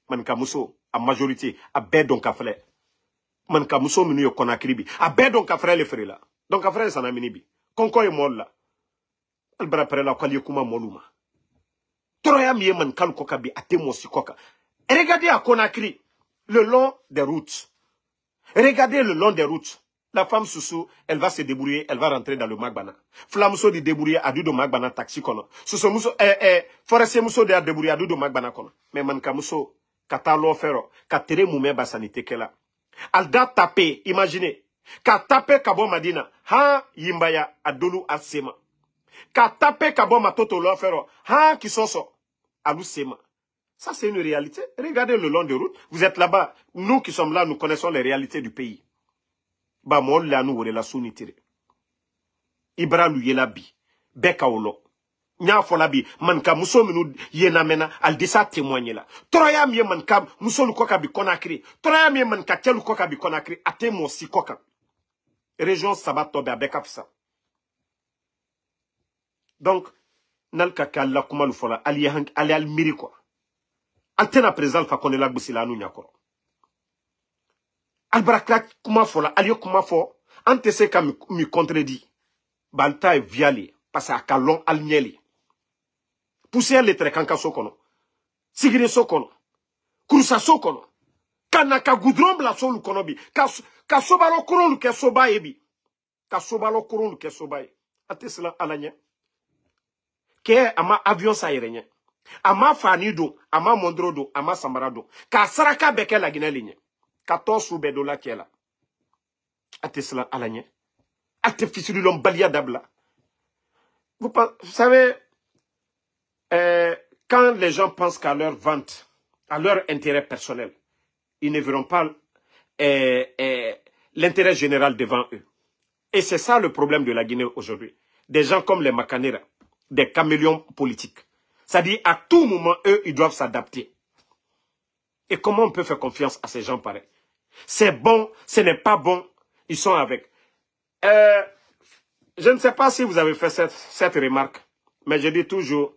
Mankamuso, en majorité, à Bedon Kafre. Mankamuso menu au Conakry. À Bedon Kafre, les frères là. Donc Kafre, ça n'a minibi. Konko est mort là. Albra Prela, Kwali Kuma Moluma. Troya Mieman Kalkokabi, à Temosi Koka. Regardez à Conakry, le long des routes. Regardez le long des routes. La femme Soussou, elle va se débrouiller, elle va rentrer dans le Magbana. Flamousso de débrouiller à Dudo Magbana taxi kono. Soussou Mousso, Forestier Mousso de débrouiller à Dudo Magbana kono. Mais Manka Mousso, Kata Lofero, Katere Moumé Basanité Kela. Alda tapé, imaginez. Ka tapé Kabo Madina, Ha Yimbaya Adolu Asema. Qu'a tapé Kabo Matoto l'enfer. Han qui sont ça. Alou Sema. Ça, c'est une réalité. Regardez le long de route. Vous êtes là-bas. Nous qui sommes là, nous connaissons les réalités du pays. Bah, moi, là, nous, on est la sounitire. Ibra Luyelabi. Beka Olo. Nya Folabi. Manka Muso Minu Yenamena. Al desa témoigner là. Troya Mie Manka Muso Lukoka Bi Konakri. Troya Mie Manka Tel Lukoka Bi Konakri. Ate Monsi Koka. Région Sabatobe à Bekafsa. Donc, Nalka Kalla Kumalu Fola. Ali al Miri quoi. Antena présent fa konela gbisila nu nyakoro. Albrakla kuma fola aliyo kuma fo ante se ka mi contredit. Balta e viali parce à kalon alnyeli. Pousser les trekanka sokono. Sigire sokono. Kurusa sokono. Kanaka goudron bla solu konobi. Ka sobalo korolu ke soba ebi. Ka sobalo korolu ke soba e. Ate cela alanya. Ke ama avion sa irenye. Ama fanido, ama mondrodo, ama samarado. Ka saraka beke la guinée ligne. 14 sous bedola qui est là. Ate cela alanye. Ate fissuru l'homme balia dabla. Vous savez, quand les gens pensent qu'à leur vente, à leur intérêt personnel, ils ne verront pas l'intérêt général devant eux. Et c'est ça le problème de la Guinée aujourd'hui. Des gens comme les Makanera, des caméléons politiques. C'est-à-dire, à tout moment, eux, ils doivent s'adapter. Et comment on peut faire confiance à ces gens pareils? C'est bon, ce n'est pas bon, ils sont avec. Je ne sais pas si vous avez fait cette remarque, mais je dis toujours,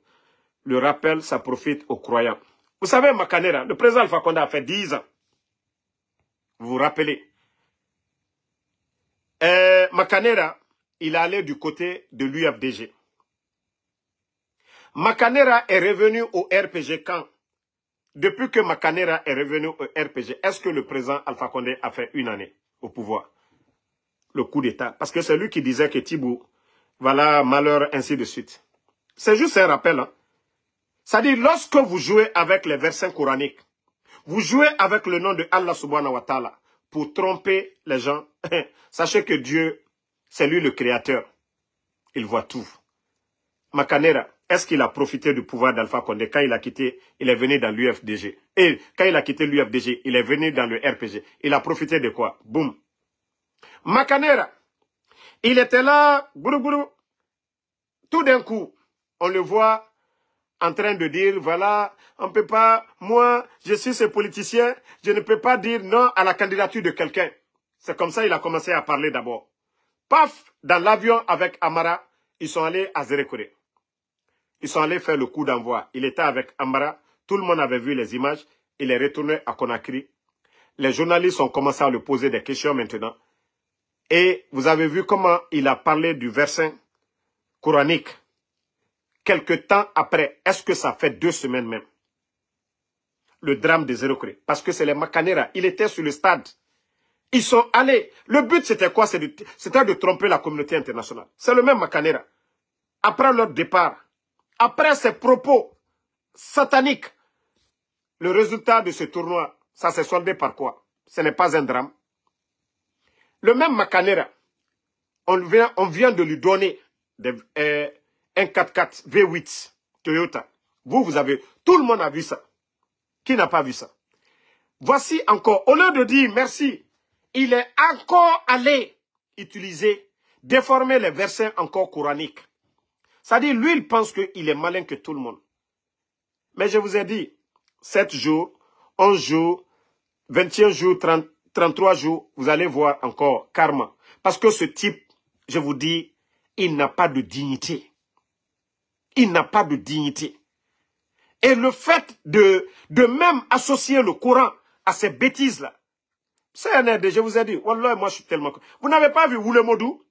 le rappel, ça profite aux croyants. Vous savez, Makanera, le président Alpha Condé a fait 10 ans. Vous vous rappelez? Makanera, il allait du côté de l'UFDG. Makanera est revenu au RPG quand? Depuis que Makanera est revenu au RPG, est-ce que le président Alpha Condé a fait une année au pouvoir? Le coup d'État. Parce que c'est lui qui disait que Thibou, voilà, malheur, ainsi de suite. C'est juste un rappel. Hein? C'est-à-dire, lorsque vous jouez avec les versets coraniques, vous jouez avec le nom de Allah subhanahu wa ta'ala pour tromper les gens, sachez que Dieu, c'est lui le créateur. Il voit tout. Makanera, est-ce qu'il a profité du pouvoir d'Alpha Condé quand il a quitté, il est venu dans l'UFDG? Et quand il a quitté l'UFDG, il est venu dans le RPG. Il a profité de quoi? Boum. Makanera, il était là, bourou, bourou. Tout d'un coup, on le voit en train de dire, voilà, on ne peut pas, moi, je suis ce politicien, je ne peux pas dire non à la candidature de quelqu'un. C'est comme ça qu'il a commencé à parler d'abord. Paf, dans l'avion avec Amara, ils sont allés à Zérekore. Ils sont allés faire le coup d'envoi. Il était avec Amara. Tout le monde avait vu les images. Il est retourné à Conakry. Les journalistes ont commencé à lui poser des questions maintenant. Et vous avez vu comment il a parlé du verset coranique. Quelque temps après, est-ce que ça fait 2 semaines même? Le drame des Zérekore. Parce que c'est les Makanera. Il était sur le stade. Ils sont allés. Le but c'était quoi? C'était de tromper la communauté internationale. C'est le même Makanera. Après leur départ, après ces propos sataniques, le résultat de ce tournoi, ça s'est soldé par quoi? Ce n'est pas un drame. Le même Makanera, on vient de lui donner un 4x4 V8 Toyota. Vous avez, tout le monde a vu ça. Qui n'a pas vu ça? Voici encore, au lieu de dire merci, il est encore allé utiliser, déformer les versets encore coraniques. C'est-à-dire, lui, il pense qu'il est malin que tout le monde. Mais je vous ai dit, 7 jours, 11 jours, 21 jours, 33 jours, vous allez voir encore karma. Parce que ce type, je vous dis, il n'a pas de dignité. Il n'a pas de dignité. Et le fait de même associer le Coran à ces bêtises-là, c'est un aide, je vous ai dit, wallah, moi je suis tellement... Vous n'avez pas vu Woulemodou?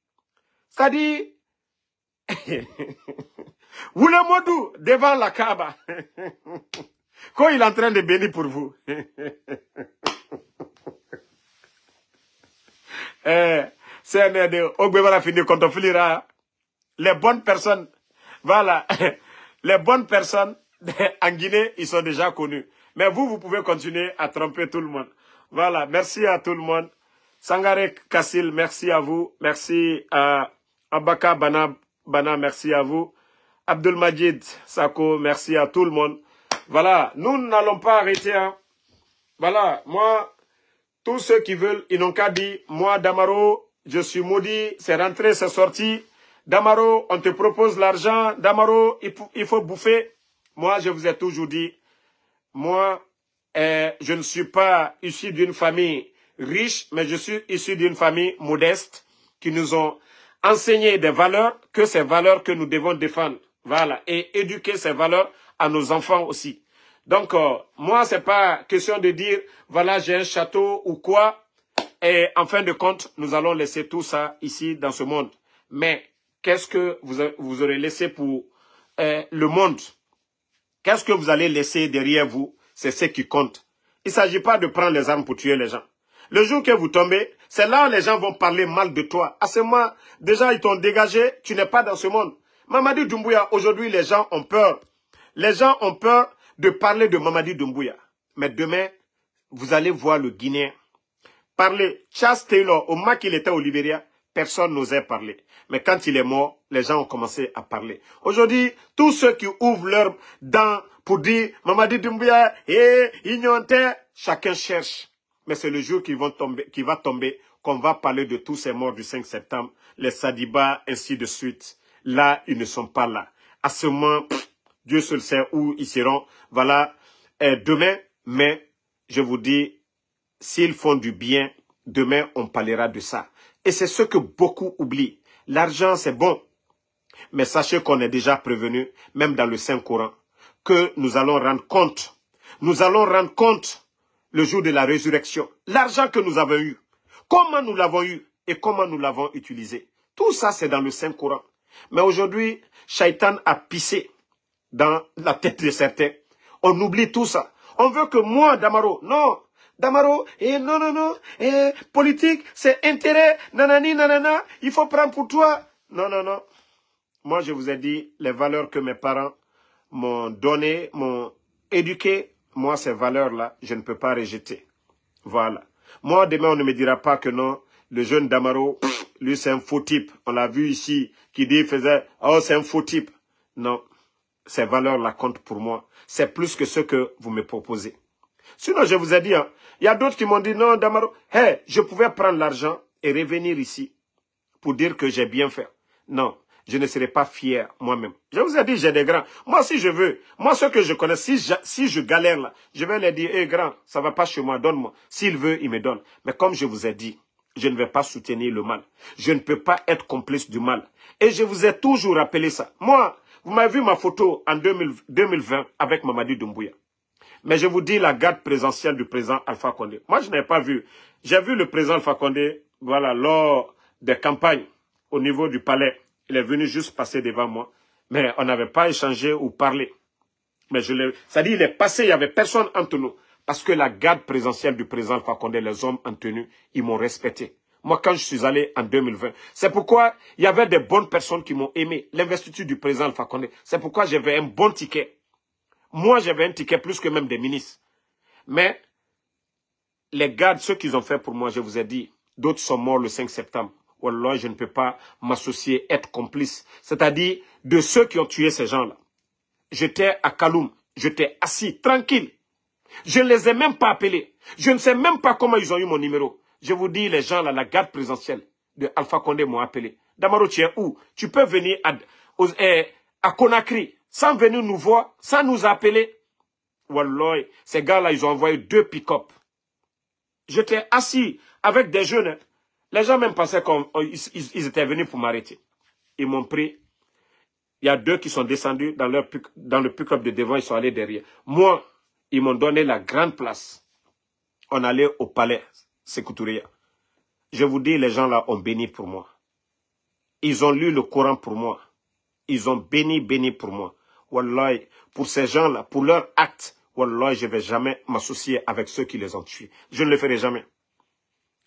C'est-à-dire... Woulemodou, devant la Kaaba. Quand il est en train de bénir pour vous. C'est un aide, Ogbevara fini quand on finira. Les bonnes personnes, voilà, les bonnes personnes en Guinée, ils sont déjà connus. Mais vous pouvez continuer à tromper tout le monde. Voilà, merci à tout le monde. Sangaré Kassil, merci à vous. Merci à Abaka Bana Bana, merci à vous. Abdelmajid, Sako, merci à tout le monde. Voilà, nous n'allons pas arrêter. Hein. Voilà, moi, tous ceux qui veulent, ils n'ont qu'à dire, moi, Damaro, je suis maudit, c'est rentré, c'est sorti. Damaro, on te propose l'argent. Damaro, il faut bouffer. Moi, je vous ai toujours dit, moi, je ne suis pas issu d'une famille riche, mais je suis issu d'une famille modeste qui nous ont enseigné des valeurs, que ces valeurs que nous devons défendre. Voilà, et éduquer ces valeurs à nos enfants aussi. Donc, moi, c'est pas question de dire, voilà, j'ai un château ou quoi. Et en fin de compte, nous allons laisser tout ça ici dans ce monde. Mais qu'est-ce que vous aurez laissé pour le monde? Qu'est-ce que vous allez laisser derrière vous? C'est ce qui compte. Il ne s'agit pas de prendre les armes pour tuer les gens. Le jour que vous tombez, c'est là où les gens vont parler mal de toi. À ce moment, déjà, ils t'ont dégagé, tu n'es pas dans ce monde. Mamadi Doumbouya, aujourd'hui, les gens ont peur. Les gens ont peur de parler de Mamadi Doumbouya. Mais demain, vous allez voir le Guinéen parler. Charles Taylor, au moment qu'il était au Libéria, personne n'osait parler. Mais quand il est mort, les gens ont commencé à parler. Aujourd'hui, tous ceux qui ouvrent leurs dents pour dire Mamadi Doumbouya, Ignonté, chacun cherche. Mais c'est le jour qui va tomber, qu'on va parler de tous ces morts du 5 septembre, les Sadiba, ainsi de suite. Là, ils ne sont pas là. À ce moment, Dieu seul sait où ils seront. Voilà, demain, mais je vous dis, s'ils font du bien, demain, on parlera de ça. Et c'est ce que beaucoup oublient. L'argent, c'est bon. Mais sachez qu'on est déjà prévenu, même dans le Saint-Coran, que nous allons rendre compte. Nous allons rendre compte le jour de la résurrection. L'argent que nous avons eu, comment nous l'avons eu et comment nous l'avons utilisé. Tout ça, c'est dans le Saint-Coran. Mais aujourd'hui, Shaitan a pissé dans la tête de certains. On oublie tout ça. On veut que moi, Damaro, non. Damaro, non, politique, c'est intérêt, nanani, nanana, il faut prendre pour toi. Non. Moi, je vous ai dit, les valeurs que mes parents m'ont données, m'ont éduqué, moi, ces valeurs-là, je ne peux pas rejeter. Voilà. Moi, demain, on ne me dira pas que non, le jeune Damaro, lui, c'est un faux type. On l'a vu ici, qui dit, oh, c'est un faux type. Non, ces valeurs-là comptent pour moi. C'est plus que ce que vous me proposez. Sinon, je vous ai dit, hein, il y a d'autres qui m'ont dit, non, Damaro, je pouvais prendre l'argent et revenir ici pour dire que j'ai bien fait. Non, je ne serai pas fier moi-même. Je vous ai dit, j'ai des grands. Moi, si je veux, moi, ceux que je connais, si je galère là, je vais leur dire, grand, ça va pas chez moi, donne-moi. S'il veut, il me donne. Mais comme je vous ai dit, je ne vais pas soutenir le mal. Je ne peux pas être complice du mal. Et je vous ai toujours rappelé ça. Moi, vous m'avez vu ma photo en 2020 avec Mamadi Doumbouya. Mais je vous dis la garde présidentielle du président Alpha Condé. Moi, je n'ai pas vu. J'ai vu le président Alpha Condé, voilà, lors des campagnes au niveau du palais. Il est venu juste passer devant moi. Mais on n'avait pas échangé ou parlé. Mais c'est-à-dire, il est passé, il n'y avait personne entre nous. Parce que la garde présidentielle du président Alpha Condé, les hommes en tenue, ils m'ont respecté. Moi, quand je suis allé en 2020, c'est pourquoi il y avait des bonnes personnes qui m'ont aimé. L'investiture du président Alpha Condé. C'est pourquoi j'avais un bon ticket. Moi, j'avais un ticket plus que même des ministres. Mais les gardes, ceux qu'ils ont fait pour moi, je vous ai dit, d'autres sont morts le 5 septembre. Wallah, je ne peux pas m'associer, être complice. C'est-à-dire de ceux qui ont tué ces gens-là. J'étais à Kaloum, j'étais assis, tranquille. Je ne les ai même pas appelés. Je ne sais même pas comment ils ont eu mon numéro. Je vous dis, les gens là, la garde présidentielle de Alpha Condé m'ont appelé. Damaro, tu es où? Tu peux venir à Conakry, sans venir nous voir, sans nous appeler. Wallah, ces gars-là, ils ont envoyé 2 pick-up. J'étais assis avec des jeunes. Les gens même pensaient qu'ils étaient venus pour m'arrêter. Ils m'ont pris. Il y a 2 qui sont descendus dans le pick-up de devant, ils sont allés derrière. Moi, ils m'ont donné la grande place. On allait au palais, Sékou-Touré. Je vous dis, les gens là ont béni pour moi. Ils ont lu le Coran pour moi. Ils ont béni pour moi. Wallah, pour ces gens-là, pour leur acte, wallah, je ne vais jamais m'associer avec ceux qui les ont tués. Je ne le ferai jamais.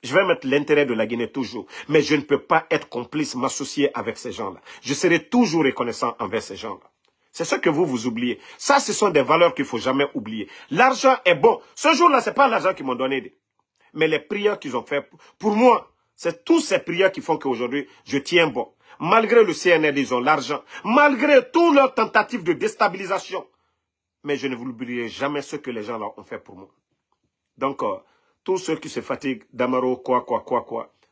Je vais mettre l'intérêt de la Guinée toujours. Mais je ne peux pas être complice, m'associer avec ces gens-là. Je serai toujours reconnaissant envers ces gens-là. C'est ce que vous oubliez. Ça, ce sont des valeurs qu'il ne faut jamais oublier. L'argent est bon. Ce jour-là, ce n'est pas l'argent qu'ils m'ont donné. Mais les prières qu'ils ont fait pour moi, c'est toutes ces prières qui font qu'aujourd'hui, je tiens bon. malgré le CNRD, ils ont l'argent, malgré toutes leurs tentatives de déstabilisation. Mais je ne vous oublierai jamais ce que les gens là ont fait pour moi. Donc, tous ceux qui se fatiguent, Damaro, quoi.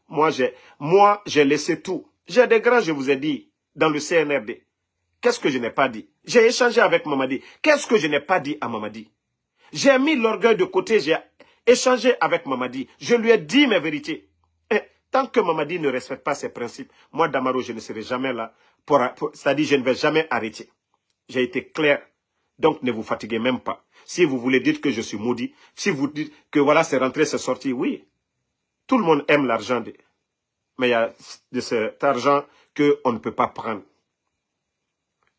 Moi, j'ai laissé tout. J'ai des grands, je vous ai dit, dans le CNRD. Qu'est-ce que je n'ai pas dit? J'ai échangé avec Mamadi. Qu'est-ce que je n'ai pas dit à Mamadi? J'ai mis l'orgueil de côté, j'ai échangé avec Mamadi. Je lui ai dit mes vérités. Et tant que Mamadi ne respecte pas ses principes, moi, Damaro, je ne serai jamais là. C'est-à-dire, je ne vais jamais arrêter. J'ai été clair. Donc, ne vous fatiguez même pas. Si vous voulez dire que je suis maudit, si vous dites que voilà, c'est rentré, c'est sorti, oui. Tout le monde aime l'argent. Mais il y a de cet argent qu'on ne peut pas prendre.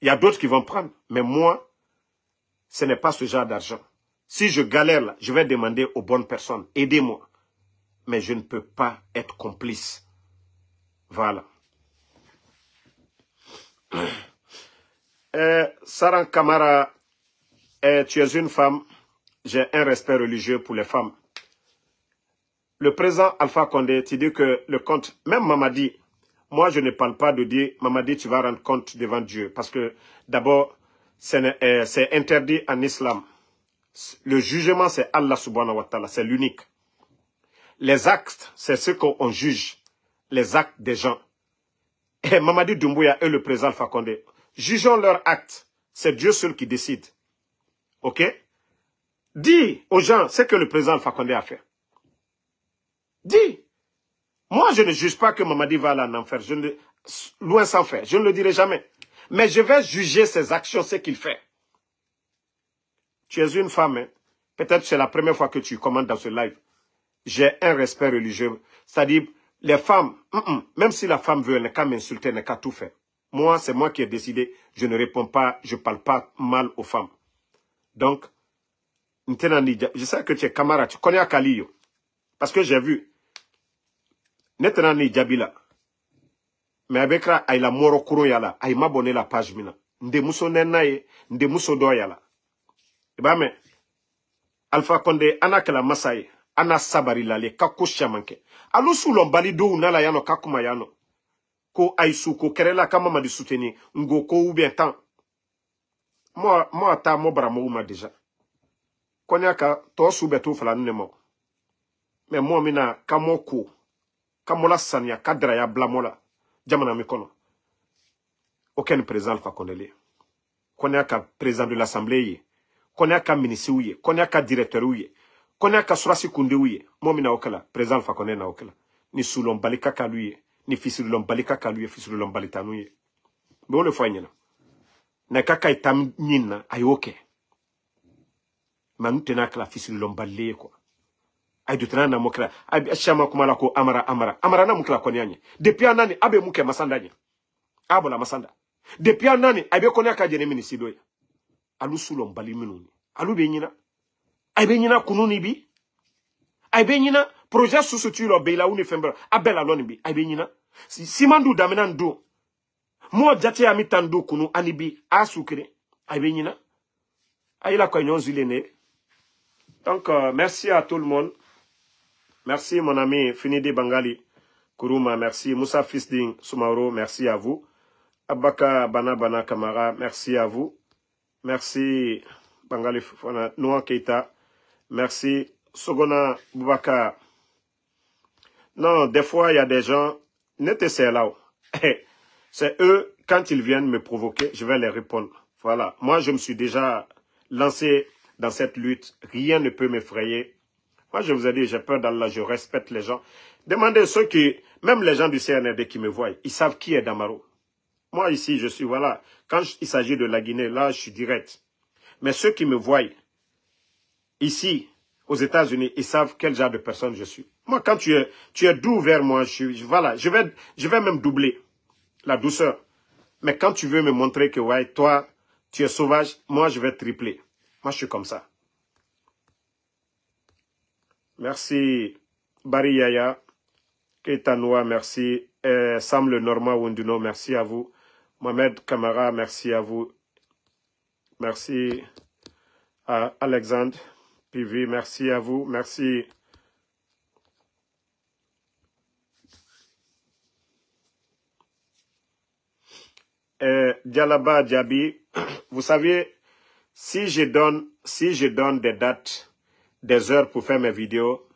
Il y a d'autres qui vont prendre. Mais moi, ce n'est pas ce genre d'argent. Si je galère là, je vais demander aux bonnes personnes, aidez-moi. Mais je ne peux pas être complice. Voilà. Saran Kamara, tu es une femme. J'ai un respect religieux pour les femmes. Le président Alpha Condé, tu dis que le compte, même Mamadi, moi je ne parle pas de dire, Mamadi, tu vas rendre compte devant Dieu. Parce que d'abord, c'est interdit en islam. Le jugement, c'est Allah subhanahu wa ta'ala, c'est l'unique. Les actes, c'est ce qu'on juge. Les actes des gens. Et Mamadi Doumbouya et le président Alpha Condé, jugeons leurs actes. C'est Dieu seul qui décide. Ok? Dis aux gens ce que le président Alpha Condé a fait. Dis. Moi, je ne juge pas que Mamadi va aller en enfer. Loin s'en faire. Je ne le dirai jamais. Mais je vais juger ses actions, ce qu'il fait. Tu es une femme. Hein? Peut-être que c'est la première fois que tu commandes dans ce live. J'ai un respect religieux. C'est-à-dire, les femmes, même si la femme veut, elle n'a qu'à m'insulter, elle n'a qu'à tout faire. Moi, c'est moi qui ai décidé. Je ne réponds pas, je ne parle pas mal aux femmes. Donc, je sais que tu es camarade, tu connais Akaliyo. Parce que j'ai vu. Netana ni Djabila. Mais avec la aïla moro kuro yala, aïe m'abonner la page mina. Nde muso nenaye, nde muso do yala. Eba me, Alpha Condé, anakela masaye, ana sabari lale, kako shamanke. Alu soulon balido nala yano kakuma yano. Ko aïsou, ko kerela kama ma di souteni, ngo ko ou bien temps. Moi, ta mo bramo ma déjà. Konyaka, to soubetou flan nemo. Mais moi, mina, kamo ko. Kamola sanya, kadraya blamola. Jamana mikono. Aucun président Alpha Condé. Konyaka président de l'Assemblée. Konyaka ministre ouye. Konyaka directeur ouye. Konyaka surasi kunde ouye. Momina okala. Président Alpha Condé na okala. Ni soulon balika kaluye. Ni fisilon balika kaluye. Fisilon balitanouye. Mais on le voit nyena. Na kaka itam nyina ayoke. Manu tenaka la fisilon balye quoi. Ay dutana na mokla. Ay shama kumala ko amara. Amara na mokla konyanye. Depuis anani abe muke masandanya. Abola masanda. Depuis anani abe konyaka jene minisidoya. Alu sulon bali minuni. Alu benyina. Ay benyina kununi bi. Ay benyina projet susutu lo be la uni fembra. Abela loni bi. Ay benyina. Si mandu damena ndu. Mo jati amitandu kunu anibi asukre. Ay benyina. Ay la ko nyonzilene. Donc merci à tout le monde. Merci mon ami Finidi Bangali Kuruma, merci. Moussa Fisding Soumaoro, merci à vous. Abaka Bana Kamara, merci à vous. Merci Bangali Noa Keita, merci. Sogona Boubaka. Non, des fois il y a des gens, n'était là. C'est eux, quand ils viennent me provoquer, je vais les répondre. Voilà. Moi, je me suis déjà lancé dans cette lutte. Rien ne peut m'effrayer. Moi, je vous ai dit, j'ai peur d'Allah, je respecte les gens. Demandez ceux qui, même les gens du CNRD qui me voient, ils savent qui est Damaro. Moi, ici, je suis, voilà. Quand il s'agit de la Guinée, là, je suis direct. Mais ceux qui me voient, ici, aux États-Unis, ils savent quel genre de personne je suis. Moi, quand tu es doux vers moi, voilà, je vais même doubler la douceur. Mais quand tu veux me montrer que, ouais, toi, tu es sauvage, moi, je vais tripler. Moi, je suis comme ça. Merci, Bari Yaya, Keitanoa, merci, Sam le Normand Wunduno, merci à vous. Mohamed Kamara, merci à vous. Merci à Alexandre Pivi, merci à vous. Merci. Djalaba Diaby, vous savez, si je donne des dates, des heures pour faire mes vidéos,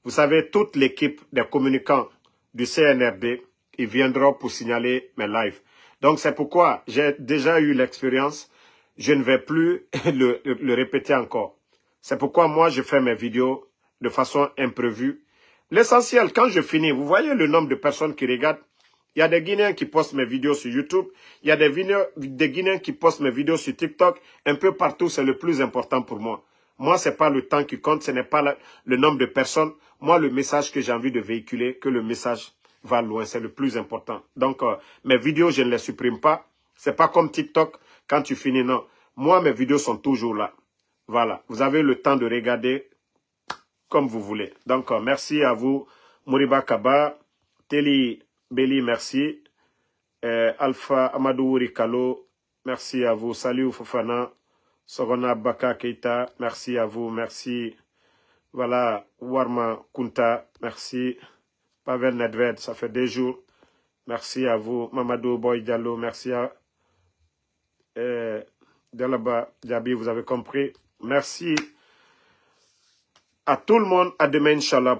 vous savez, toute l'équipe des communicants du CNRD, ils viendront pour signaler mes lives. Donc c'est pourquoi j'ai déjà eu l'expérience, je ne vais plus le répéter encore. C'est pourquoi moi je fais mes vidéos de façon imprévue. L'essentiel, quand je finis, vous voyez le nombre de personnes qui regardent. Il y a des Guinéens qui postent mes vidéos sur YouTube. Il y a des Guinéens qui postent mes vidéos sur TikTok. Un peu partout, c'est le plus important pour moi. Moi, ce n'est pas le temps qui compte, ce n'est pas le nombre de personnes. Moi, le message que j'ai envie de véhiculer, que le message va loin, c'est le plus important. Donc, mes vidéos, je ne les supprime pas. Ce n'est pas comme TikTok, quand tu finis, non. Moi, mes vidéos sont toujours là. Voilà, vous avez le temps de regarder comme vous voulez. Donc, merci à vous, Moriba Kaba, Teli Beli, merci. Alpha Amadou Rikalo, merci à vous. Salut Fofana, Sorona Baka Keita, merci à vous. Merci. Voilà, Warma Kunta, merci. Pavel Nedved, ça fait 2 jours. Merci à vous. Mamadou Boy Diallo, merci à Djalaba Diaby, vous avez compris. Merci à tout le monde. À demain, Inch'Allah.